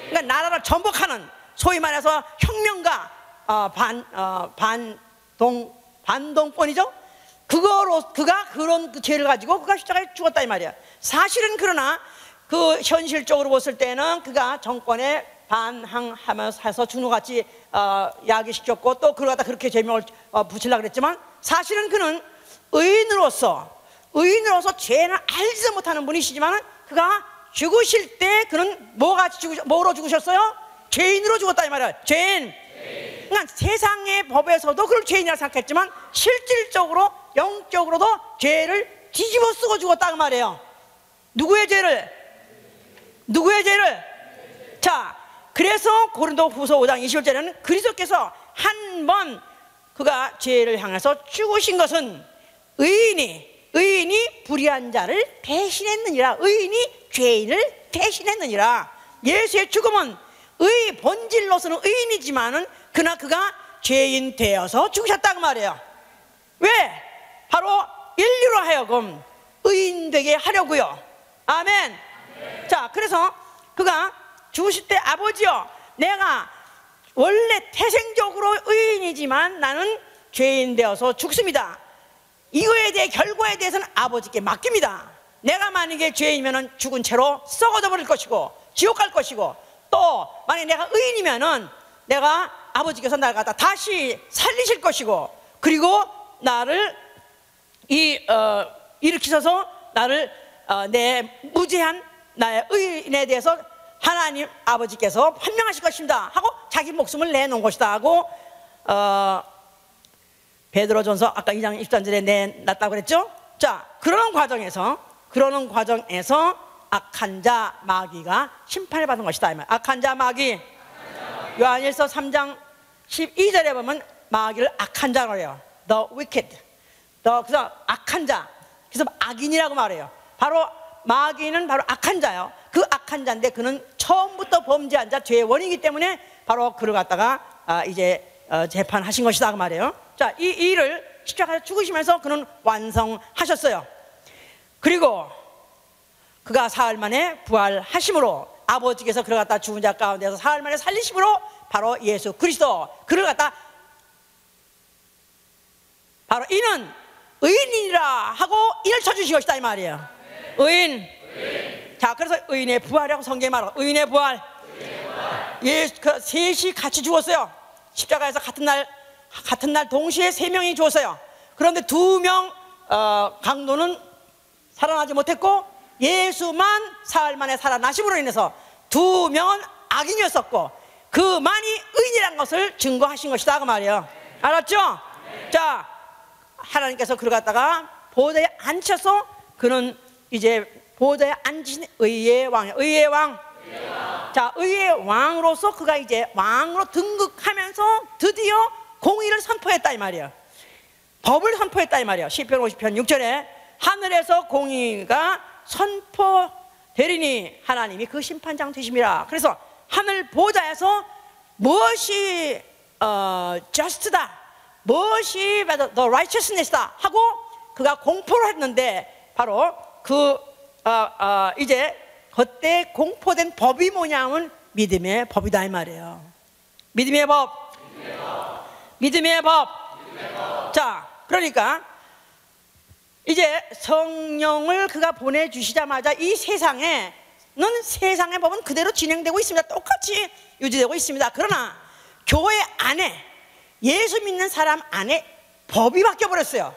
그러니까 나라를 전복하는, 소위 말해서 혁명가, 반동권이죠. 그가 그런 그 죄를 가지고 그가 십자가에 죽었다 이 말이야. 사실은 그러나 그 현실적으로 봤을 때는 그가 정권에 반항하면서 해서 주노같이 야기시켰고 또 그걸 갖다 그렇게 죄명을 붙이려고 그랬지만, 사실은 그는 의인으로서 죄는 알지도 못하는 분이시지만 그가 죽으실 때 그는 뭐로 죽으셨어요? 죄인으로 죽었다 이 말이야. 죄인. 그러니까 세상의 법에서도 그걸 죄인이라 생각했지만 실질적으로 영적으로도 죄를 뒤집어 쓰고 죽었다 그 말이에요. 누구의 죄를? 자, 그래서 고린도후서 5장 21절에는 그리스도께서 한 번 그가 죄를 향해서 죽으신 것은 의인이 불의한 자를 대신했느니라. 의인이 죄인을 대신했느니라. 예수의 죽음은 의 본질로서는 의인이지만은 그러나 그가 죄인 되어서 죽으셨다 그 말이에요. 왜? 바로 인류로 하여금 의인 되게 하려고요. 아멘. 자, 그래서 그가 죽으실 때 아버지여, 내가 원래 태생적으로 의인이지만 나는 죄인 되어서 죽습니다. 이거에 대해 결과에 대해서는 아버지께 맡깁니다. 내가 만약에 죄인이면 죽은 채로 썩어져 버릴 것이고 지옥 갈 것이고, 또 만약에 내가 의인이면은 내가 아버지께서 나를 갖다 다시 살리실 것이고, 그리고 나를 일으키셔서 나를 내 무죄한 나의 의인에 대해서 하나님 아버지께서 판명하실 것입니다 하고 자기 목숨을 내놓은 것이다 하고 베드로전서 아까 2장 13절에 내놨다고 그랬죠. 자, 그러는 과정에서 악한 자 마귀가 심판을 받은 것이다. 악한 자 마귀. 요한일서 3장 12절에 보면 마귀를 악한 자라고 해요. The wicked. 그래서 악한 자. 그래서 악인이라고 말해요. 바로 마귀는 바로 악한 자예요. 그 악한 자인데 그는 처음부터 범죄한 자, 죄의 원인이기 때문에 바로 그를 갖다가 이제 재판하신 것이다 그 말이에요. 자, 이 일을 십자가에 죽으시면서 그는 완성하셨어요. 그리고 그가 사흘 만에 부활하심으로, 아버지께서 그를 갖다 죽은 자 가운데서 사흘 만에 살리심으로 바로 예수 그리스도, 그를 갖다 바로 이는 의인이라 하고 이를 쳐주신 것이다 이 말이에요. 의인. 자, 그래서 의인의 부활이라고 성경에 말하고, 의인의 부활. 예수 그 셋이 같이 죽었어요. 십자가에서 같은 날 동시에 3명이 죽었어요. 그런데 2명 강도는 살아나지 못했고 예수만 사흘 만에 살아나심으로 인해서 2명은 악인이었었고 그만이 의인이라는 것을 증거하신 것이다 그 말이에요. 알았죠? 자, 하나님께서 그를 갖다가 보좌에 앉혀서 그는 이제 보좌에 앉으신 의의 왕이에요. 의의 왕. 자, 의의 왕으로서 그가 이제 왕으로 등극하면서 드디어 공의를 선포했다 이 말이에요. 법을 선포했다 이 말이에요. 시편 50편 6절에 하늘에서 공의가 선포되리니 하나님이 그 심판장 되심이라. 그래서 하늘 보좌에서 무엇이 just다, 무엇이 the righteousness다 하고 그가 공포를 했는데, 바로 이제 그때 공포된 법이 뭐냐면 믿음의 법이다 이 말이에요. 믿음의 법. 믿음의 법. 자, 그러니까 이제 성령을 그가 보내주시자마자 이 세상의 법은 그대로 진행되고 있습니다. 똑같이 유지되고 있습니다. 그러나 교회 안에, 예수 믿는 사람 안에 법이 바뀌어버렸어요.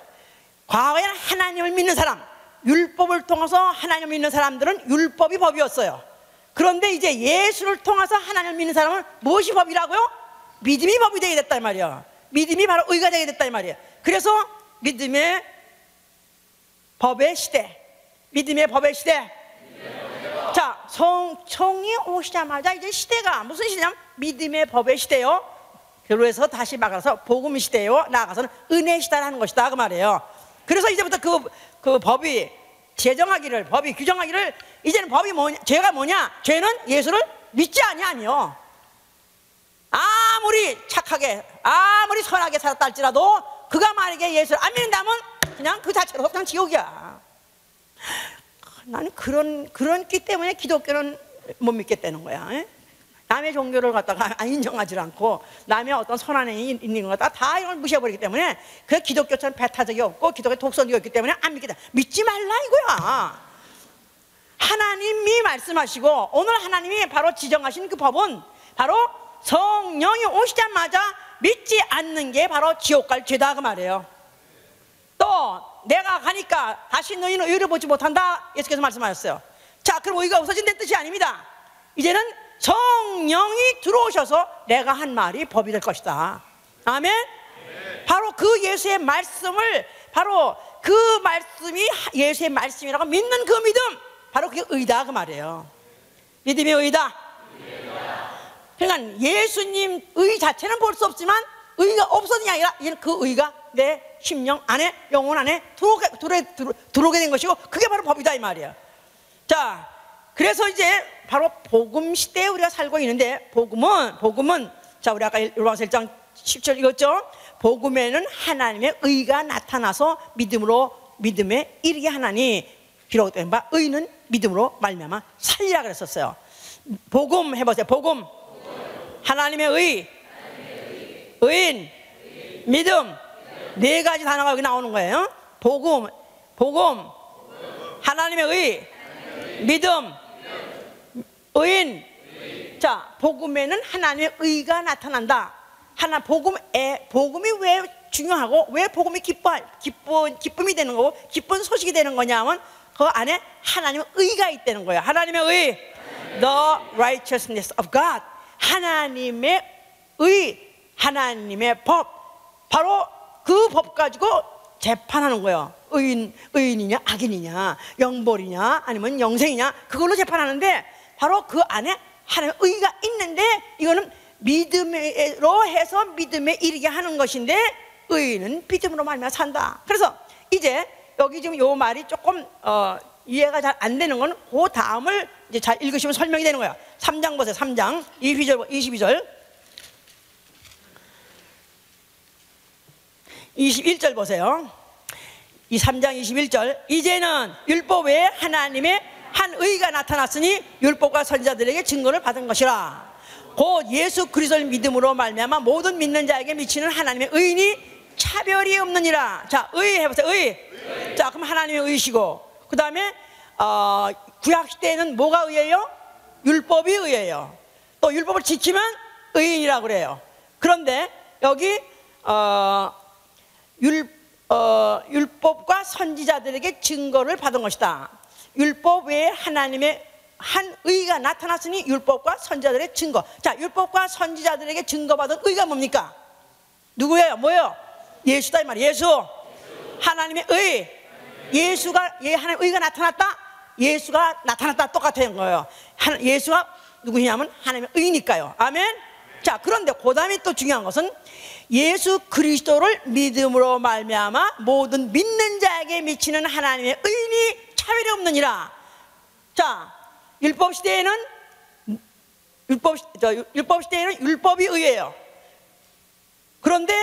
과거에는 하나님을 믿는 사람, 율법을 통해서 하나님을 믿는 사람들은 율법이 법이었어요. 그런데 이제 예수를 통해서 하나님을 믿는 사람은 무엇이 법이라고요? 믿음이 법이 되게 됐단 말이에요. 믿음이 바로 의가 되게 됐단 말이에요. 그래서 믿음의 법의 시대, 믿음의 법의 시대. 자, 성이 오시자마자 이제 시대가 무슨 시대냐면 믿음의 법의 시대요. 그래서 다시 말해서 복음 시대요. 나아가서는 은혜 시대라는 것이다 그 말이에요. 그래서 이제부터 그 법이 제정하기를, 법이 규정하기를, 이제는 법이 뭐냐, 죄가 뭐냐? 죄는 예수를 믿지 아니하며 아무리 착하게, 아무리 선하게 살았다 할지라도 그가 만약에 예수를 안 믿는다면 그냥 그 자체로 그냥 지옥이야. 나는 그런 끼 때문에 기독교는 못 믿겠다는 거야. 남의 종교를 갖다가 인정하지 않고 남의 어떤 선한 행위 있는 것 갖다가 다 이걸 무시해버리기 때문에 그 기독교처럼 배타적이 없고 기독교 독선이 없기 때문에 안 믿겠다. 믿지 말라 이거야. 하나님이 말씀하시고 오늘 하나님이 바로 지정하신 그 법은 바로 성령이 오시자마자 믿지 않는 게 바로 지옥 갈 죄다 그 말이에요. 또 내가 가니까 다시 너희는 의를 보지 못한다 예수께서 말씀하셨어요. 자, 그럼 의가 없어진다는 뜻이 아닙니다. 이제는 성령이 들어오셔서 내가 한 말이 법이 될 것이다. 아멘? 바로 그 예수의 말씀을, 바로 그 말씀이 예수의 말씀이라고 믿는 그 믿음, 바로 그게 의다 그 말이에요. 믿음의 의다. 그러니까 예수님 의 자체는 볼 수 없지만 의가 없어지냐 아니라 그 의가 내 심령 안에, 영혼 안에 들어오게 된 것이고 그게 바로 법이다 이 말이에요. 자, 그래서 이제 바로 복음 시대에 우리가 살고 있는데, 복음은 자, 우리 아까 요한복음 1장 10절 읽었죠? 복음에는 하나님의 의가 나타나서 믿음에 이르게 하나니 기록된 바 의는 믿음으로 말미암아 살리라 그랬었어요. 복음 해보세요. 복음. 하나님의 의, 의인, 믿음. 네 가지 단어가 여기 나오는 거예요. 복음, 하나님의 의, 믿음, 의인. 자, 복음에는 하나님의 의가 나타난다. 복음이 왜 중요하고 왜 복음이 기쁨이 되는 거고 기쁜 소식이 되는 거냐면 그 안에 하나님의 의가 있다는 거예요. 하나님의 의, the righteousness of God. 하나님의 의, 하나님의 법, 바로 그 법 가지고 재판하는 거예요. 의인이냐 악인이냐, 영벌이냐 아니면 영생이냐, 그걸로 재판하는데 바로 그 안에 하나님의 의가 있는데 이거는 믿음으로 해서 믿음에 이르게 하는 것인데 의인은 믿음으로 말미암아 산다. 그래서 이제 여기 지금 요 말이 조금 이해가 잘 안 되는 건 그 다음을 이제 잘 읽으시면 설명이 되는 거야. 3장 보세요. 3장 22절 21절 보세요. 이 3장 21절, 이제는 율법 외에 하나님의 한 의가 나타났으니 율법과 선지자들에게 증거를 받은 것이라. 곧 예수 그리스도를 믿음으로 말미암아 모든 믿는 자에게 미치는 하나님의 의인이 차별이 없느니라. 자, 의 해보세요. 의. 자, 그럼 하나님의 의시고 그 다음에 구약 시대에는 뭐가 의예요? 율법이 의예요. 또 율법을 지키면 의인이라고 그래요. 그런데 여기 율법과 선지자들에게 증거를 받은 것이다. 율법 외에 하나님의 한 의가 나타났으니 율법과 선지자들의 증거. 자, 율법과 선지자들에게 증거받은 의가 뭡니까? 누구예요? 뭐예요? 예수다 이 말이에요. 예수. 하나님의 의. 하나님의 의가 나타났다. 예수가 나타났다 똑같은 거예요. 예수가 누구냐면 하나님의 의니까요. 아멘. 자, 그런데 그 다음에 또 중요한 것은 예수 그리스도를 믿음으로 말미암아 모든 믿는 자에게 미치는 하나님의 의인이 차별이 없느니라. 자, 율법 시대에는 율법 시대에는 율법이 의예요. 그런데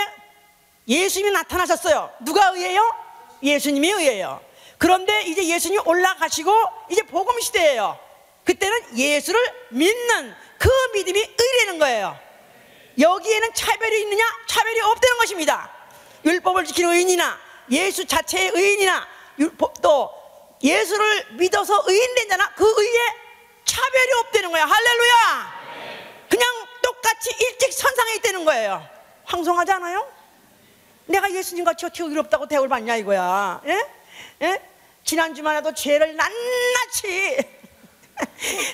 예수님이 나타나셨어요. 누가 의예요? 예수님이 의예요. 그런데 이제 예수님이 올라가시고 이제 복음 시대예요. 그때는 예수를 믿는 그 믿음이 의라는 거예요. 여기에는 차별이 있느냐? 차별이 없다는 것입니다. 율법을 지키는 의인이나 예수 자체의 의인이나 또 예수를 믿어서 의인된 자나 그 의에 차별이 없다는 거예요. 할렐루야. 그냥 똑같이 일직선상에 있다는 거예요. 황송하지 않아요? 내가 예수님같이 어떻게 의롭다고 대우를 받냐 이거야. 예? 예? 지난주만 해도 죄를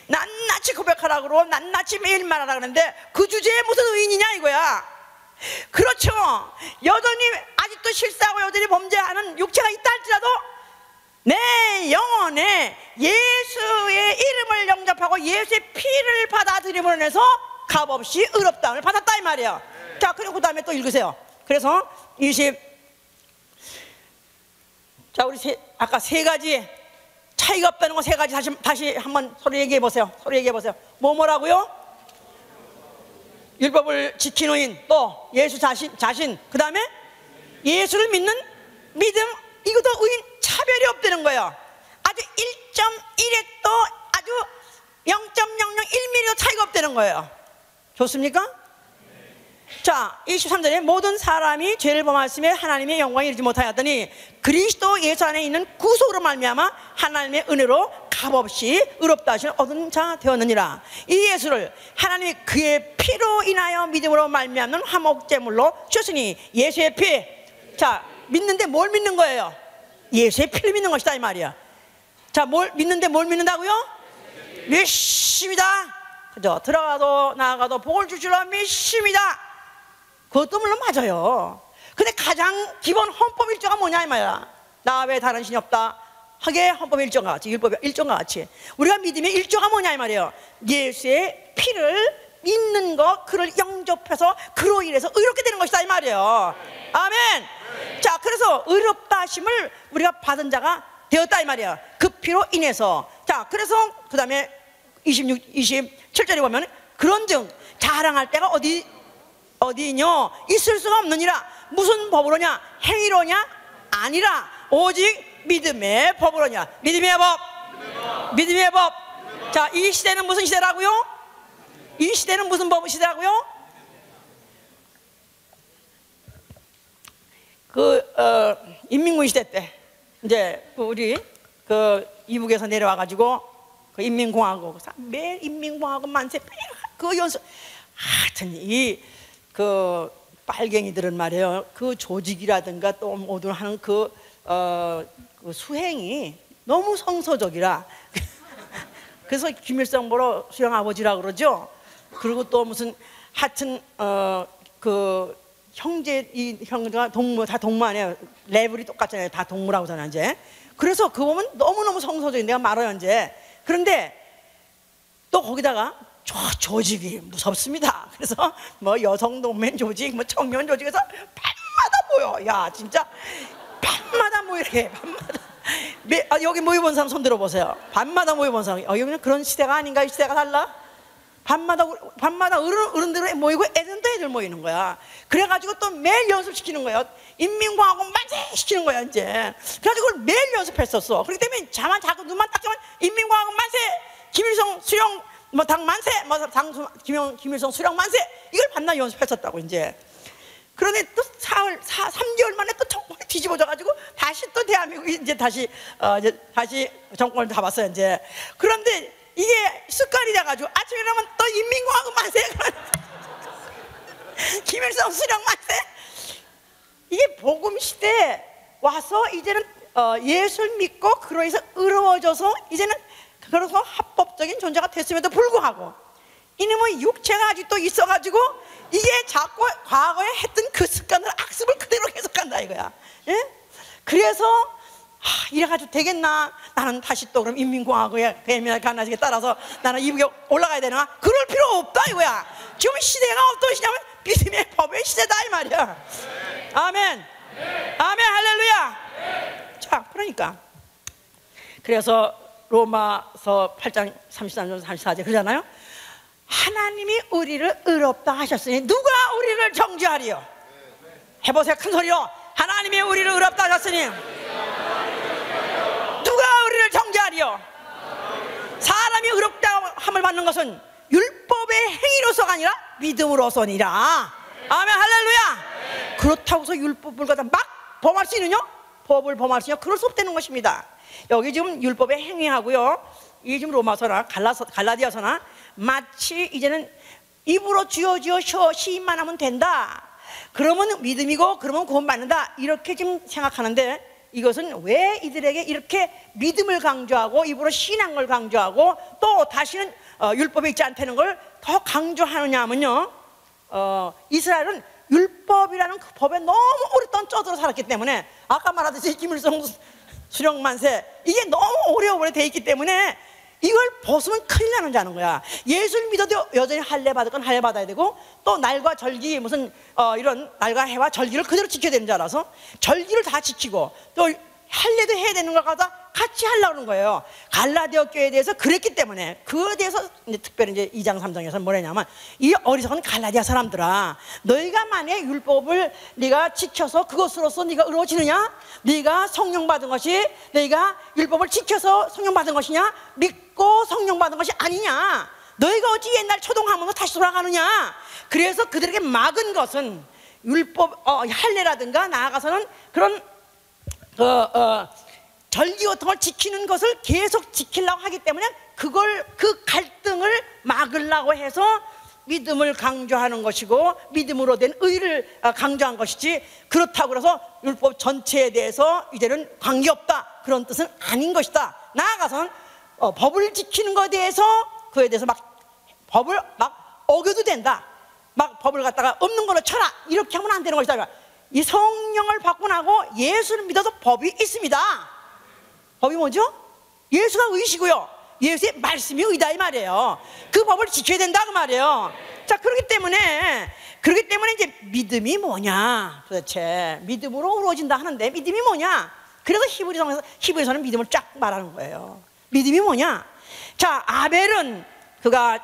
낱낱이 고백하라고 그러고 낱낱이 매일 말하라 그러는데 그 주제에 무슨 의인이냐 이거야. 그렇죠. 여전히 아직도 실수하고 여전히 범죄하는 육체가 있다 할지라도 내 영혼에 예수의 이름을 영접하고 예수의 피를 받아들임으로 인해서 값없이 의롭다함을 받았다 이 말이에요. 자, 그리고 그 다음에 또 읽으세요. 그래서 자, 우리 아까 세 가지 차이가 없다는 거 세 가지 다시 한번 서로 얘기해 보세요. 뭐라고요? 율법을 지키는 의인, 또 예수 자신, 그 다음에 예수를 믿는 믿음, 이것도 의인 차별이 없다는 거예요. 아주 1.1획도 아주 0.001mm도 차이가 없다는 거예요. 좋습니까? 자, 23절에 모든 사람이 죄를 범하였으며 하나님의 영광에 이르지 못하였더니 그리스도 예수 안에 있는 구속으로 말미암아 하나님의 은혜로 값없이 의롭다 하시는 얻은 자 되었느니라. 이 예수를 하나님이 그의 피로 인하여 믿음으로 말미암는 화목제물로 주셨으니 예수의 피. 자, 믿는데 뭘 믿는 거예요? 예수의 피를 믿는 것이다 이 말이야. 자, 뭘 믿는데 뭘 믿는다고요? 믿습니다. 그죠? 들어가도 나가도 복을 주시라 믿습니다. 그것도 물론 맞아요. 근데 가장 기본 헌법 1조가 뭐냐 이 말이야. 나 외에 다른 신이 없다 하게 헌법 1조가 같이, 율법 1조가 같이 우리가 믿음의 1조가 뭐냐 이 말이에요. 예수의 피를 믿는 것, 그를 영접해서 그로 인해서 의롭게 되는 것이다 이 말이에요. 아멘. 자, 그래서 의롭다 하심을 우리가 받은 자가 되었다 이 말이에요. 그 피로 인해서. 자, 그래서 그 다음에 27절에 보면 그런즉 자랑할 때가 어디뇨? 있을 수가 없느니라. 무슨 법으로냐? 행위로냐? 아니라 오직 믿음의 법으로냐. 믿음의 법. 자, 이 시대는 무슨 시대라고요? 이 시대는 무슨 법 시대라고요? 인민군 시대 때 이제 우리 이북에서 내려와가지고 그 인민공화국 매일 인민공화국 만세 그 연습. 하여튼 그 빨갱이들은 말이에요. 그 조직이라든가 또 모두 하는 그 수행이 너무 성서적이라. 그래서 김일성 보러 수영 아버지라 그러죠. 그리고 또 무슨 하여튼 그 형제 이 형제가 동무 다 동무 아니에요. 레벨이 똑같잖아요. 다 동무라고 하잖아요 이제. 그래서 그거 보면 너무너무 성서적인 내가 말아요 이제. 그런데 또 거기다가 조직이 무섭습니다. 그래서 뭐 여성 동맹 조직, 뭐 청년 조직에서 밤마다 모여. 야, 진짜 밤마다 모여 이렇게 밤마다. 여기 모여본 사람 손 들어보세요. 밤마다 모여본 사람. 여기는 그런 시대가 아닌가? 이 시대가 달라? 밤마다 어른들 모이고 애들도 애들 모이는 거야. 그래가지고 또 매일 연습시키는 거예요. 인민공화국 만세 시키는 거야 이제. 그래가지고 그걸 매일 연습했었어. 그렇기 때문에 자꾸 눈만 딱 뜨면 인민공화국 만세, 김일성 수령 뭐 당 만세, 뭐 김일성 수령 만세, 이걸 밤낮 연습했었다고 이제. 그런데 또 3개월 만에 또 정권이 뒤집어져가지고 다시 또 대한민국이 이제 다시 정권을 잡았어요 이제. 그런데 이게 습관이 돼가지고 아침에 일어나면 또 인민공화국 만세, 김일성 수령 만세. 이게 복음 시대에 와서 이제는 예수를 믿고 그로 인해서 의로워져서 이제는 그래서 합법적인 존재가 됐음에도 불구하고 이놈의 육체가 아직도 있어가지고 이게 자꾸 과거에 했던 그 습관을 악습을 그대로 계속한다 이거야. 예? 그래서 이래가지고 되겠나? 나는 다시 또 그럼 인민공화국에 가나지게 따라서 나는 이북에 올라가야 되나? 그럴 필요 없다 이거야. 지금 시대가 어떤 시냐면 믿음의 법의 시대다 이 말이야. 아멘. 아멘. 할렐루야. 자, 그러니까 그래서 로마서 8장 33절 34절 그러잖아요. 하나님이 우리를 의롭다 하셨으니 누가 우리를 정죄하리요? 해보세요. 큰 소리로. 하나님이 우리를 의롭다 하셨으니 누가 우리를 정죄하리요? 사람이 의롭다 함을 받는 것은 율법의 행위로서가 아니라 믿음으로서니라. 아멘. 할렐루야. 그렇다고 해서 율법을 갖다 막 범할 수 있느냐? 법을 범할 수 있느냐? 그럴 수 없다는 것입니다. 여기 지금 율법의 행위하고요, 이 지금 로마서나 갈라디아서나 마치 이제는 입으로 주여 시인만 하면 된다, 그러면 믿음이고 그러면 구원받는다, 이렇게 지금 생각하는데, 이것은 왜 이들에게 이렇게 믿음을 강조하고 입으로 시인한 걸 강조하고 또 다시는 율법에 있지 않다는 걸 더 강조하느냐 하면요, 이스라엘은 율법이라는 그 법에 너무 오랫동안 쪄들어 살았기 때문에, 아까 말하듯이 김일성 수령만세, 이게 너무 오래오래 돼 있기 때문에 이걸 벗으면 큰일 나는 줄 아는 거야. 예수를 믿어도 여전히 할례 받을 건 할례 받아야 되고, 또 날과 절기, 무슨 이런 날과 해와 절기를 그대로 지켜야 되는 줄 알아서 절기를 다 지키고 또 할례도 해야 되는 걸 갖다 같이 하려고 하는 거예요. 갈라디아 교회에 대해서 그랬기 때문에, 그에 대해서 이제 특별히 이제 2장 3장에서 뭐냐면, 이 어리석은 갈라디아 사람들아, 너희가 만약에 율법을 네가 지켜서 그것으로서 네가 의로워지느냐? 네가 성령 받은 것이, 네가 율법을 지켜서 성령 받은 것이냐? 믿고 성령 받은 것이 아니냐? 너희가 어찌 옛날 초동하면서 다시 돌아가느냐? 그래서 그들에게 막은 것은 율법, 할례라든가 나아가서는 그런 절기 같은 걸 지키는 것을 계속 지키려고 하기 때문에, 그 갈등을 막으려고 해서 믿음을 강조하는 것이고 믿음으로 된 의를 강조한 것이지, 그렇다고 해서 율법 전체에 대해서 이제는 관계없다, 그런 뜻은 아닌 것이다. 나아가서는 법을 지키는 것에 대해서, 그에 대해서 막 법을 막 어겨도 된다, 막 법을 갖다가 없는 걸로 쳐라, 이렇게 하면 안 되는 것이다. 이 성령을 받고 나고 예수를 믿어도 법이 있습니다. 법이 뭐죠? 예수가 의시고요, 예수의 말씀이 의다 이 말이에요. 그 법을 지켜야 된다 그 말이에요. 자, 그렇기 때문에 이제 믿음이 뭐냐, 도대체 믿음으로 이루어진다 하는데 믿음이 뭐냐? 그래서 히브리서는 믿음을 쫙 말하는 거예요. 믿음이 뭐냐? 자, 아벨은 그가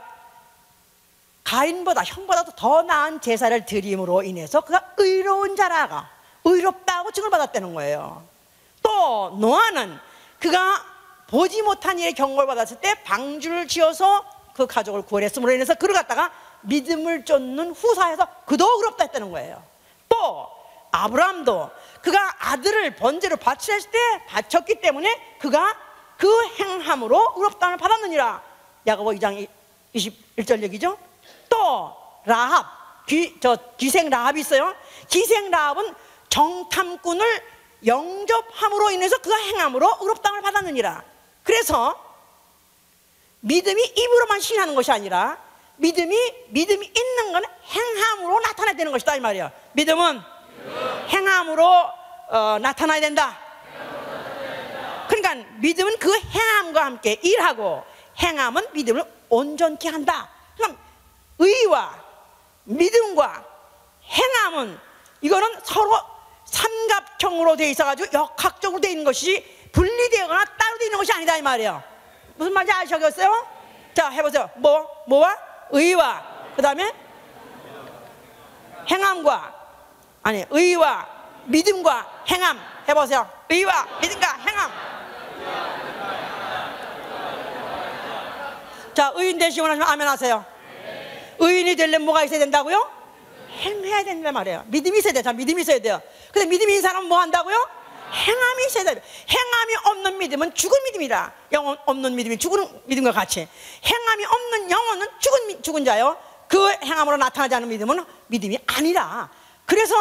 가인보다, 형보다도 더 나은 제사를 드림으로 인해서 그가 의로운 자라가, 의롭다고 증을 받았다는 거예요. 또 노아는 그가 보지 못한 일에 경고를 받았을 때 방주를 지어서 그 가족을 구원했음으로 인해서 그를 갖다가 믿음을 쫓는 후사에서 그도 의롭다 했다는 거예요. 또 아브라함도 그가 아들을 번제로 바치했을 때 바쳤기 때문에 그가 그 행함으로 의롭다함을 받았느니라. 야고보 2장 21절 얘기죠. 또 라합, 기생 라합이 있어요. 기생 라합은 정탐꾼을 영접함으로 인해서 그가 행함으로 의롭다함을 받았느니라. 그래서 믿음이 입으로만 시인하는 것이 아니라 믿음이 있는 건 행함으로 나타나야 되는 것이다 이 말이야. 믿음은 행함으로 나타나야 된다. 그러니까 믿음은 그 행함과 함께 일하고, 행함은 믿음을 온전케 한다. 그럼 의와 믿음과 행함은 이거는 서로 삼각형으로 돼 있어가지고 역학적으로 돼 있는 것이 분리되거나 따로 돼 있는 것이 아니다 이 말이에요. 무슨 말인지 아시겠어요? 자, 해보세요. 뭐와? 의와, 그 다음에 행함과, 아니 의와 믿음과 행함. 해보세요. 의와 믿음과 행함. 자, 의인 되시기 원하시면 아멘 하세요. 의인이 되려면 뭐가 있어야 된다고요? 행해야 된단 말이에요. 믿음이 있어야 돼요. 자, 믿음이 있어야 돼요. 근데 믿음이 있는 사람은 뭐 한다고요? 행함이 있어야 돼요. 행함이 없는 믿음은 죽은 믿음이라. 영혼 없는 믿음이 죽은 믿음과 같이, 행함이 없는 영혼은 죽은 자요. 그 행함으로 나타나지 않는 믿음은 믿음이 아니라. 그래서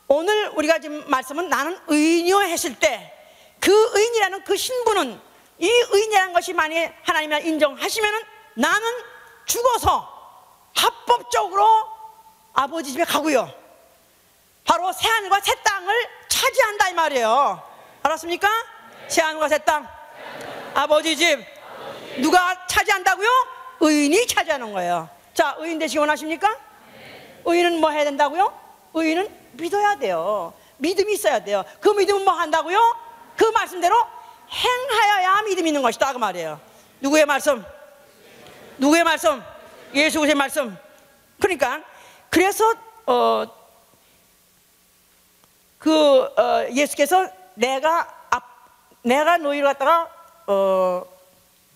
오늘 우리가 지금 말씀은 나는 의인이요 했을 때, 그 의인이라는 그 신분은, 이 의인이라는 것이 만약에 하나님이 인정하시면은 나는 죽어서 합법적으로 아버지 집에 가고요, 바로 새하늘과 새 땅을 차지한다 이 말이에요. 알았습니까? 새하늘과 새 땅, 아버지 집. 누가 차지한다고요? 의인이 차지하는 거예요. 자, 의인 되시기 원하십니까? 의인은 뭐 해야 된다고요? 의인은 믿어야 돼요. 믿음이 있어야 돼요. 그 믿음은 뭐 한다고요? 그 말씀대로 행하여야 믿음이 있는 것이다 그 말이에요. 누구의 말씀? 누구의 말씀? 예수 그리스도의 말씀. 그러니까 그래서 예수께서 내가 너희를 갖다가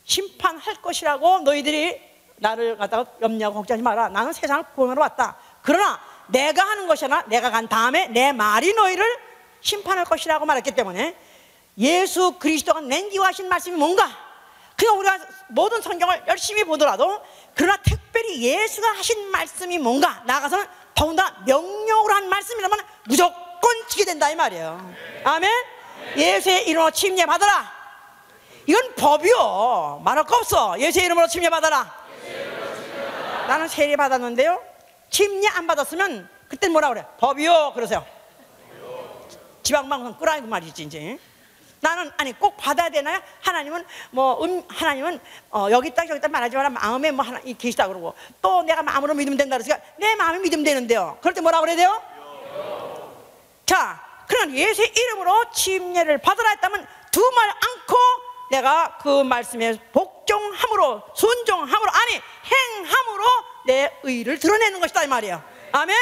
심판할 것이라고 너희들이 나를 갖다가 염려하고 걱정하지 마라. 나는 세상을 구원하러 왔다. 그러나 내가 하는 것이 아니라 내가 간 다음에 내 말이 너희를 심판할 것이라고 말했기 때문에 예수 그리스도가 남기고 하신 말씀이 뭔가, 그냥 우리가 모든 성경을 열심히 보더라도 그러나 특별히 예수가 하신 말씀이 뭔가, 나아가서는 더군다나 명령으로 한 말씀이라면 무조건 지게 된다 이 말이에요. 아멘. 예수의 이름으로 침례 받아라. 이건 법이요, 말할 거 없어. 예수의 이름으로 침례 받아라. 나는 세례 받았는데요, 침례 안 받았으면 그때 뭐라 그래? 법이요 그러세요. 지방방송 끄라고 말이지. 이제 나는 아니 꼭 받아야 되나요? 하나님은 하나님은 여기 있다 말하지 마라. 마음에 뭐 하나 계시다 그러고, 또 내가 마음으로 믿으면 된다 그러니까 내 마음이 믿으면 되는데요. 그럴 때 뭐라 그래야 돼요? 자, 그런 예수의 이름으로 침례를 받으라 했다면 두 말 않고 내가 그 말씀에 복종함으로, 순종함으로, 아니 행함으로 내 의를 드러내는 것이다 이 말이에요. 아멘.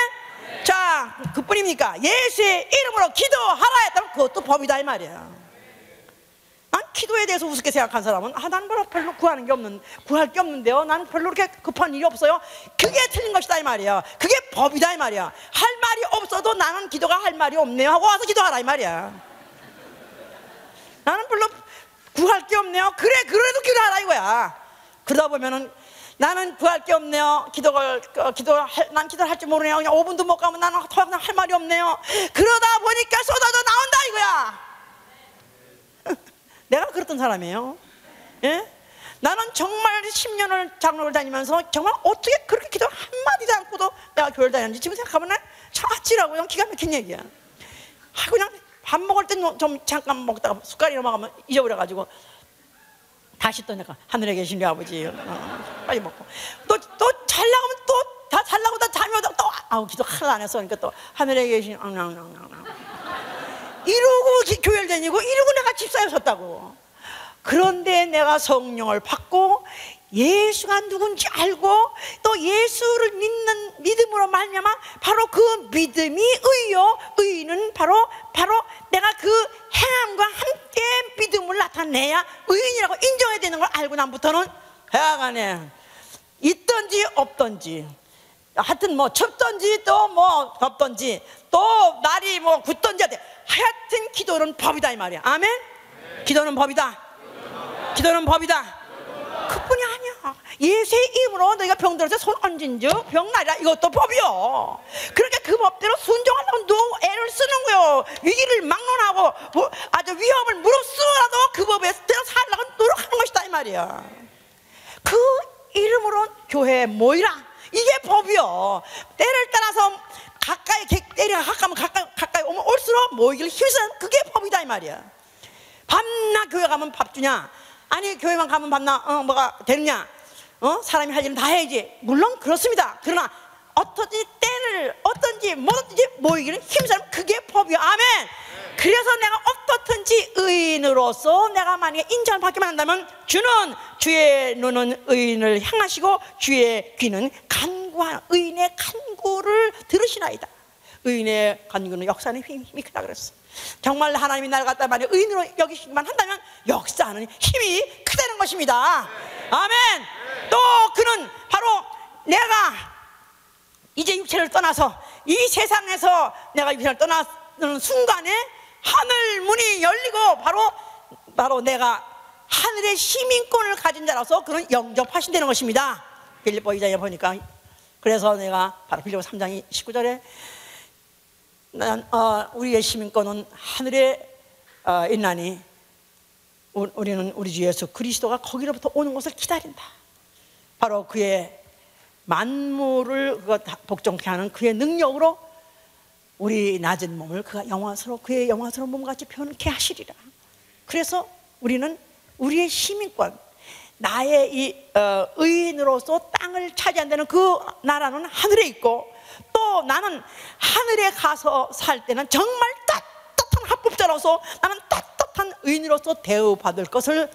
자, 그뿐입니까? 예수의 이름으로 기도하라 했다면 그것도 법이다 이 말이에요. 난 기도에 대해서 우습게 생각한 사람은 나는 별로 구할 게 없는데요, 나는 별로 그렇게 급한 일이 없어요. 그게 틀린 것이다 이 말이야. 그게 법이다 이 말이야. 할 말이 없어도 나는 기도가 할 말이 없네요 하고 와서 기도하라 이 말이야. 나는 별로 구할 게 없네요. 그래도 기도하라 이거야. 그러다 보면은 나는 구할 게 없네요. 난 기도를 할 줄 모르네요. 그냥 5분도 못 가면 나는 그냥 할 말이 없네요. 그러다 보니까 쏟아져 나온다 이거야. 내가 그랬던 사람이에요. 예? 나는 정말 10년을 장로를 다니면서 정말 어떻게 그렇게 기도 한마디도 않고도 내가 교회를 다녔는지 지금 생각하면 참 아찔하고 그냥 기가 막힌 얘기야. 그냥 밥 먹을 때 좀 잠깐 먹다가 숟갈이 넘어가면 잊어버려가지고 다시 또 내가 하늘에 계신 우리 아버지 빨리 먹고 또 잘 나가면 또 다 잘 나고 다 잠이 오다 또 기도 하나도 안 했어. 그러니까 또 하늘에 계신 이러고 교회를 다니고 이러고 내가 집사에 섰다고. 그런데 내가 성령을 받고 예수가 누군지 알고 또 예수를 믿는 믿음으로 말미암아 바로 그 믿음이 의요, 의는 바로 내가 그 행함과 함께 믿음을 나타내야 의인이라고 인정해야 되는 걸 알고 난부터는 하여간에 있든지 없든지 하여튼 뭐 춥든지 또 뭐 덥든지 또 날이 뭐 굳든지 하여튼 기도는 법이다 이 말이야. 아멘. 기도는 법이다. 기도는 법이다. 그뿐이 아니야. 예수의 이름으로 너희가 병들어서 손 얹은 즉 병 나리라. 이것도 법이요. 그러니까 그 법대로 순종하려고 너 애를 쓰는 거요. 위기를 막론하고 아주 위험을 무릅쓰고라도 그 법대로 살려고 노력하는 것이다 이 말이야. 그 이름으로 교회에 모이라. 이게 법이요. 때를 따라서 가까이 때려 가까이 오면 올수록 모이기를 힘쓰는 그게 법이다 이 말이야. 밤낮 교회 가면 밥 주냐? 아니 교회만 가면 밤낮 뭐가 되느냐? 사람이 할 일은 다 해야지. 물론 그렇습니다. 그러나 어떤지 뭐든지 모이기를 힘쓰는 그게 법이야. 아멘. 그래서 내가 어떻든지 의인으로서 내가 만약에 인정을 받기만 한다면 주의 눈은 의인을 향하시고 주의 귀는 간구하는 의인의 간구를 들으시나이다. 의인의 간구는 역사는 힘이 크다 그랬어. 정말 하나님이 나를 갖다 만약 의인으로 여기시기만 한다면 역사는 힘이 크다는 것입니다. 아멘. 또 그는 바로 내가 이제 육체를 떠나서 이 세상에서 내가 육체를 떠나는 순간에 하늘 문이 열리고 바로 내가 하늘의 시민권을 가진 자라서 그는 영접하신다는 것입니다. 빌립보 2장에 보니까. 그래서 내가 바로 빌립보 3장 19절에 우리의 시민권은 하늘에 있나니 우리는 우리 주 예수 그리스도가 거기로부터 오는 것을 기다린다. 바로 그의 만물을 복종케 하는 그의 능력으로 우리 낮은 몸을 그의 영화스러운 몸같이 변케 하시리라. 그래서 우리는 우리의 시민권, 나의 이 의인으로서 땅을 차지한다는 그 나라는 하늘에 있고, 또 나는 하늘에 가서 살 때는 정말 따뜻한 합법자로서 나는 따뜻한 의인으로서 대우받을 것을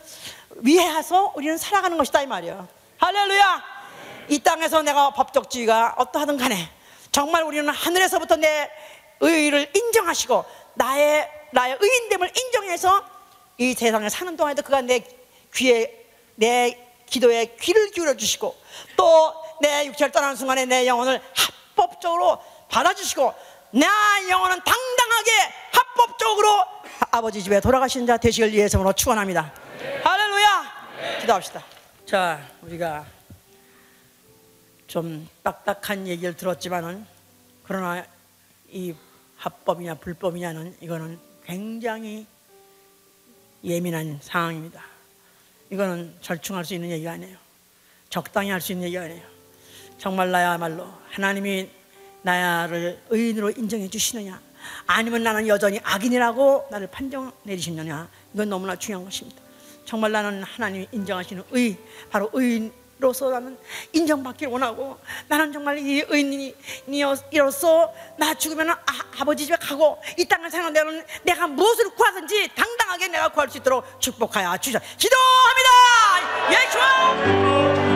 위해서 우리는 살아가는 것이다 이 말이에요. 할렐루야. 이 땅에서 내가 법적주의가 어떠하든 간에 정말 우리는 하늘에서부터 내 의의를 인정하시고 나의 의인됨을 인정해서 이 세상에 사는 동안에도 그가 내 기도에 귀를 기울여 주시고 또 내 육체를 떠나는 순간에 내 영혼을 합법적으로 받아주시고 내 영혼은 당당하게 합법적으로 아버지 집에 돌아가신 자 되시길 위해서 축원합니다. 할렐루야. 기도합시다. 자, 우리가 좀 딱딱한 얘기를 들었지만은 그러나 이 합법이냐 불법이냐는 이거는 굉장히 예민한 상황입니다. 이거는 절충할 수 있는 얘기가 아니에요. 적당히 할 수 있는 얘기가 아니에요. 정말 나야말로 하나님이 나를 의인으로 인정해 주시느냐, 아니면 나는 여전히 악인이라고 나를 판정 내리시느냐, 이건 너무나 중요한 것입니다. 정말 나는 하나님이 인정하시는 바로 의인으로서 나는 인정받기를 원하고, 나는 정말 이 의인이로서 나 죽으면 아버지 집에 가고 이 땅을 사는 데는 내가 무엇을 구하든지 당당하게 내가 구할 수 있도록 축복하여 주시옵소서. 기도합니다. 예수와.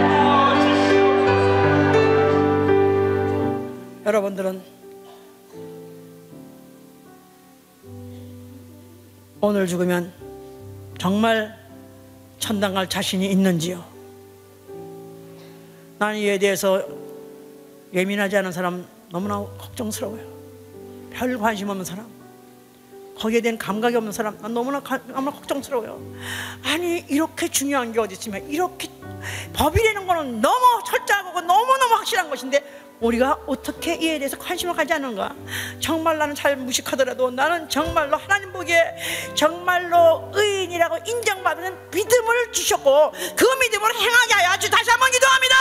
여러분들은 오늘 죽으면 정말 천당 갈 자신이 있는지요? 나는 이에 대해서 예민하지 않은 사람 너무나 걱정스러워요. 별 관심 없는 사람, 거기에 대한 감각이 없는 사람, 난 너무나 걱정스러워요. 아니 이렇게 중요한 게 어디 있으면, 이렇게 법이라는 거는 너무 철저하고 너무너무 확실한 것인데 우리가 어떻게 이에 대해서 관심을 가지 않는가? 정말 나는 잘 무식하더라도 나는 정말로 하나님 보기에 정말로 의인이라고 인정받는 믿음을 주셨고 그 믿음을 행하게 하여 주. 다시 한번 기도합니다.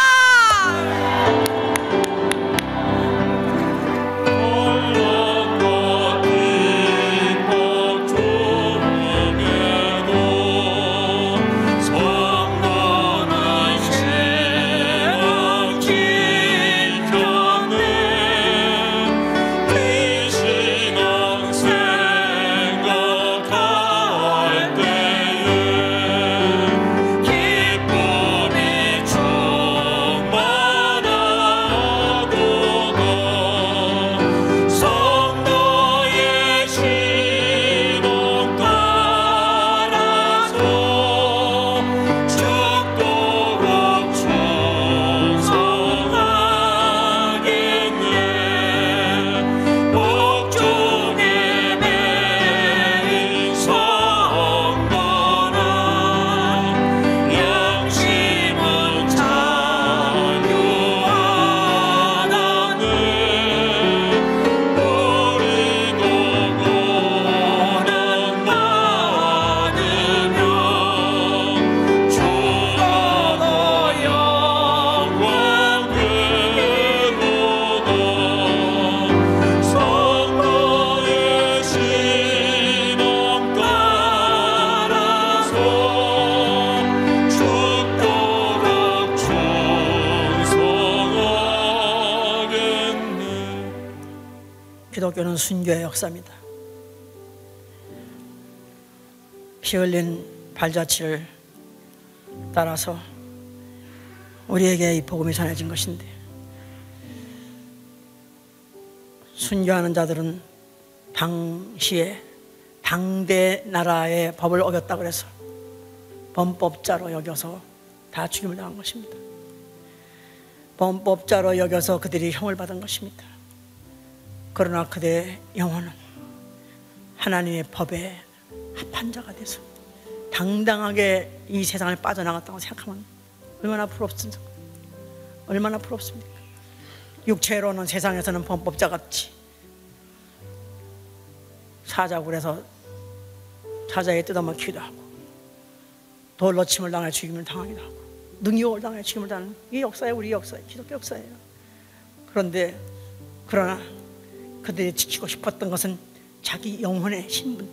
기독교는 순교의 역사입니다. 피 흘린 발자취를 따라서 우리에게 이 복음이 전해진 것인데, 순교하는 자들은 당시에 당대 나라의 법을 어겼다고 해서 범법자로 여겨서 다 죽임을 당한 것입니다. 범법자로 여겨서 그들이 형을 받은 것입니다. 그러나 그들의 영혼은 하나님의 법에 합한 자가 돼서 당당하게 이 세상을 빠져나갔다고 생각하면 얼마나 부럽습니까? 얼마나 부럽습니까? 육체로는 세상에서는 범법자같이 사자굴에서 사자에 뜯어먹히기도 하고 돌로 침을 당해 죽임을 당하기도 하고 능욕을 당해 죽임을 당하는 이 역사예요. 우리 역사예요. 기독교 역사예요. 그러나 그들이 지키고 싶었던 것은 자기 영혼의 신분,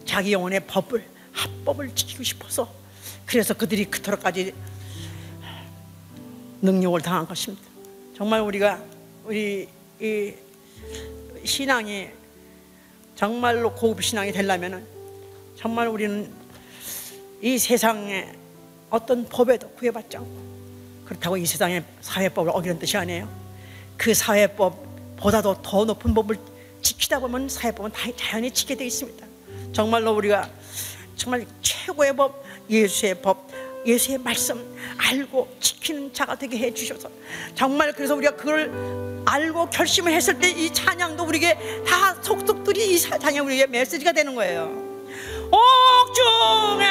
자기 영혼의 법을, 합법을 지키고 싶어서, 그래서 그들이 그토록까지 능욕을 당한 것입니다. 정말 우리 이 신앙이 정말로 고급 신앙이 되려면은 정말 우리는 이 세상에 어떤 법에도 구애받지 않고 그렇다고 이 세상의 사회법을 어기는 뜻이 아니에요. 그 사회법보다도 더 높은 법을 지키다 보면 사회법은 자연히 지키게 되어 있습니다. 정말로 우리가 정말 최고의 법, 예수의 법, 예수의 말씀 알고 지키는 자가 되게 해 주셔서, 정말 그래서 우리가 그걸 알고 결심을 했을 때 이 찬양도 우리에게 다 속속들이 이 찬양 우리에게 메시지가 되는 거예요. 옥중에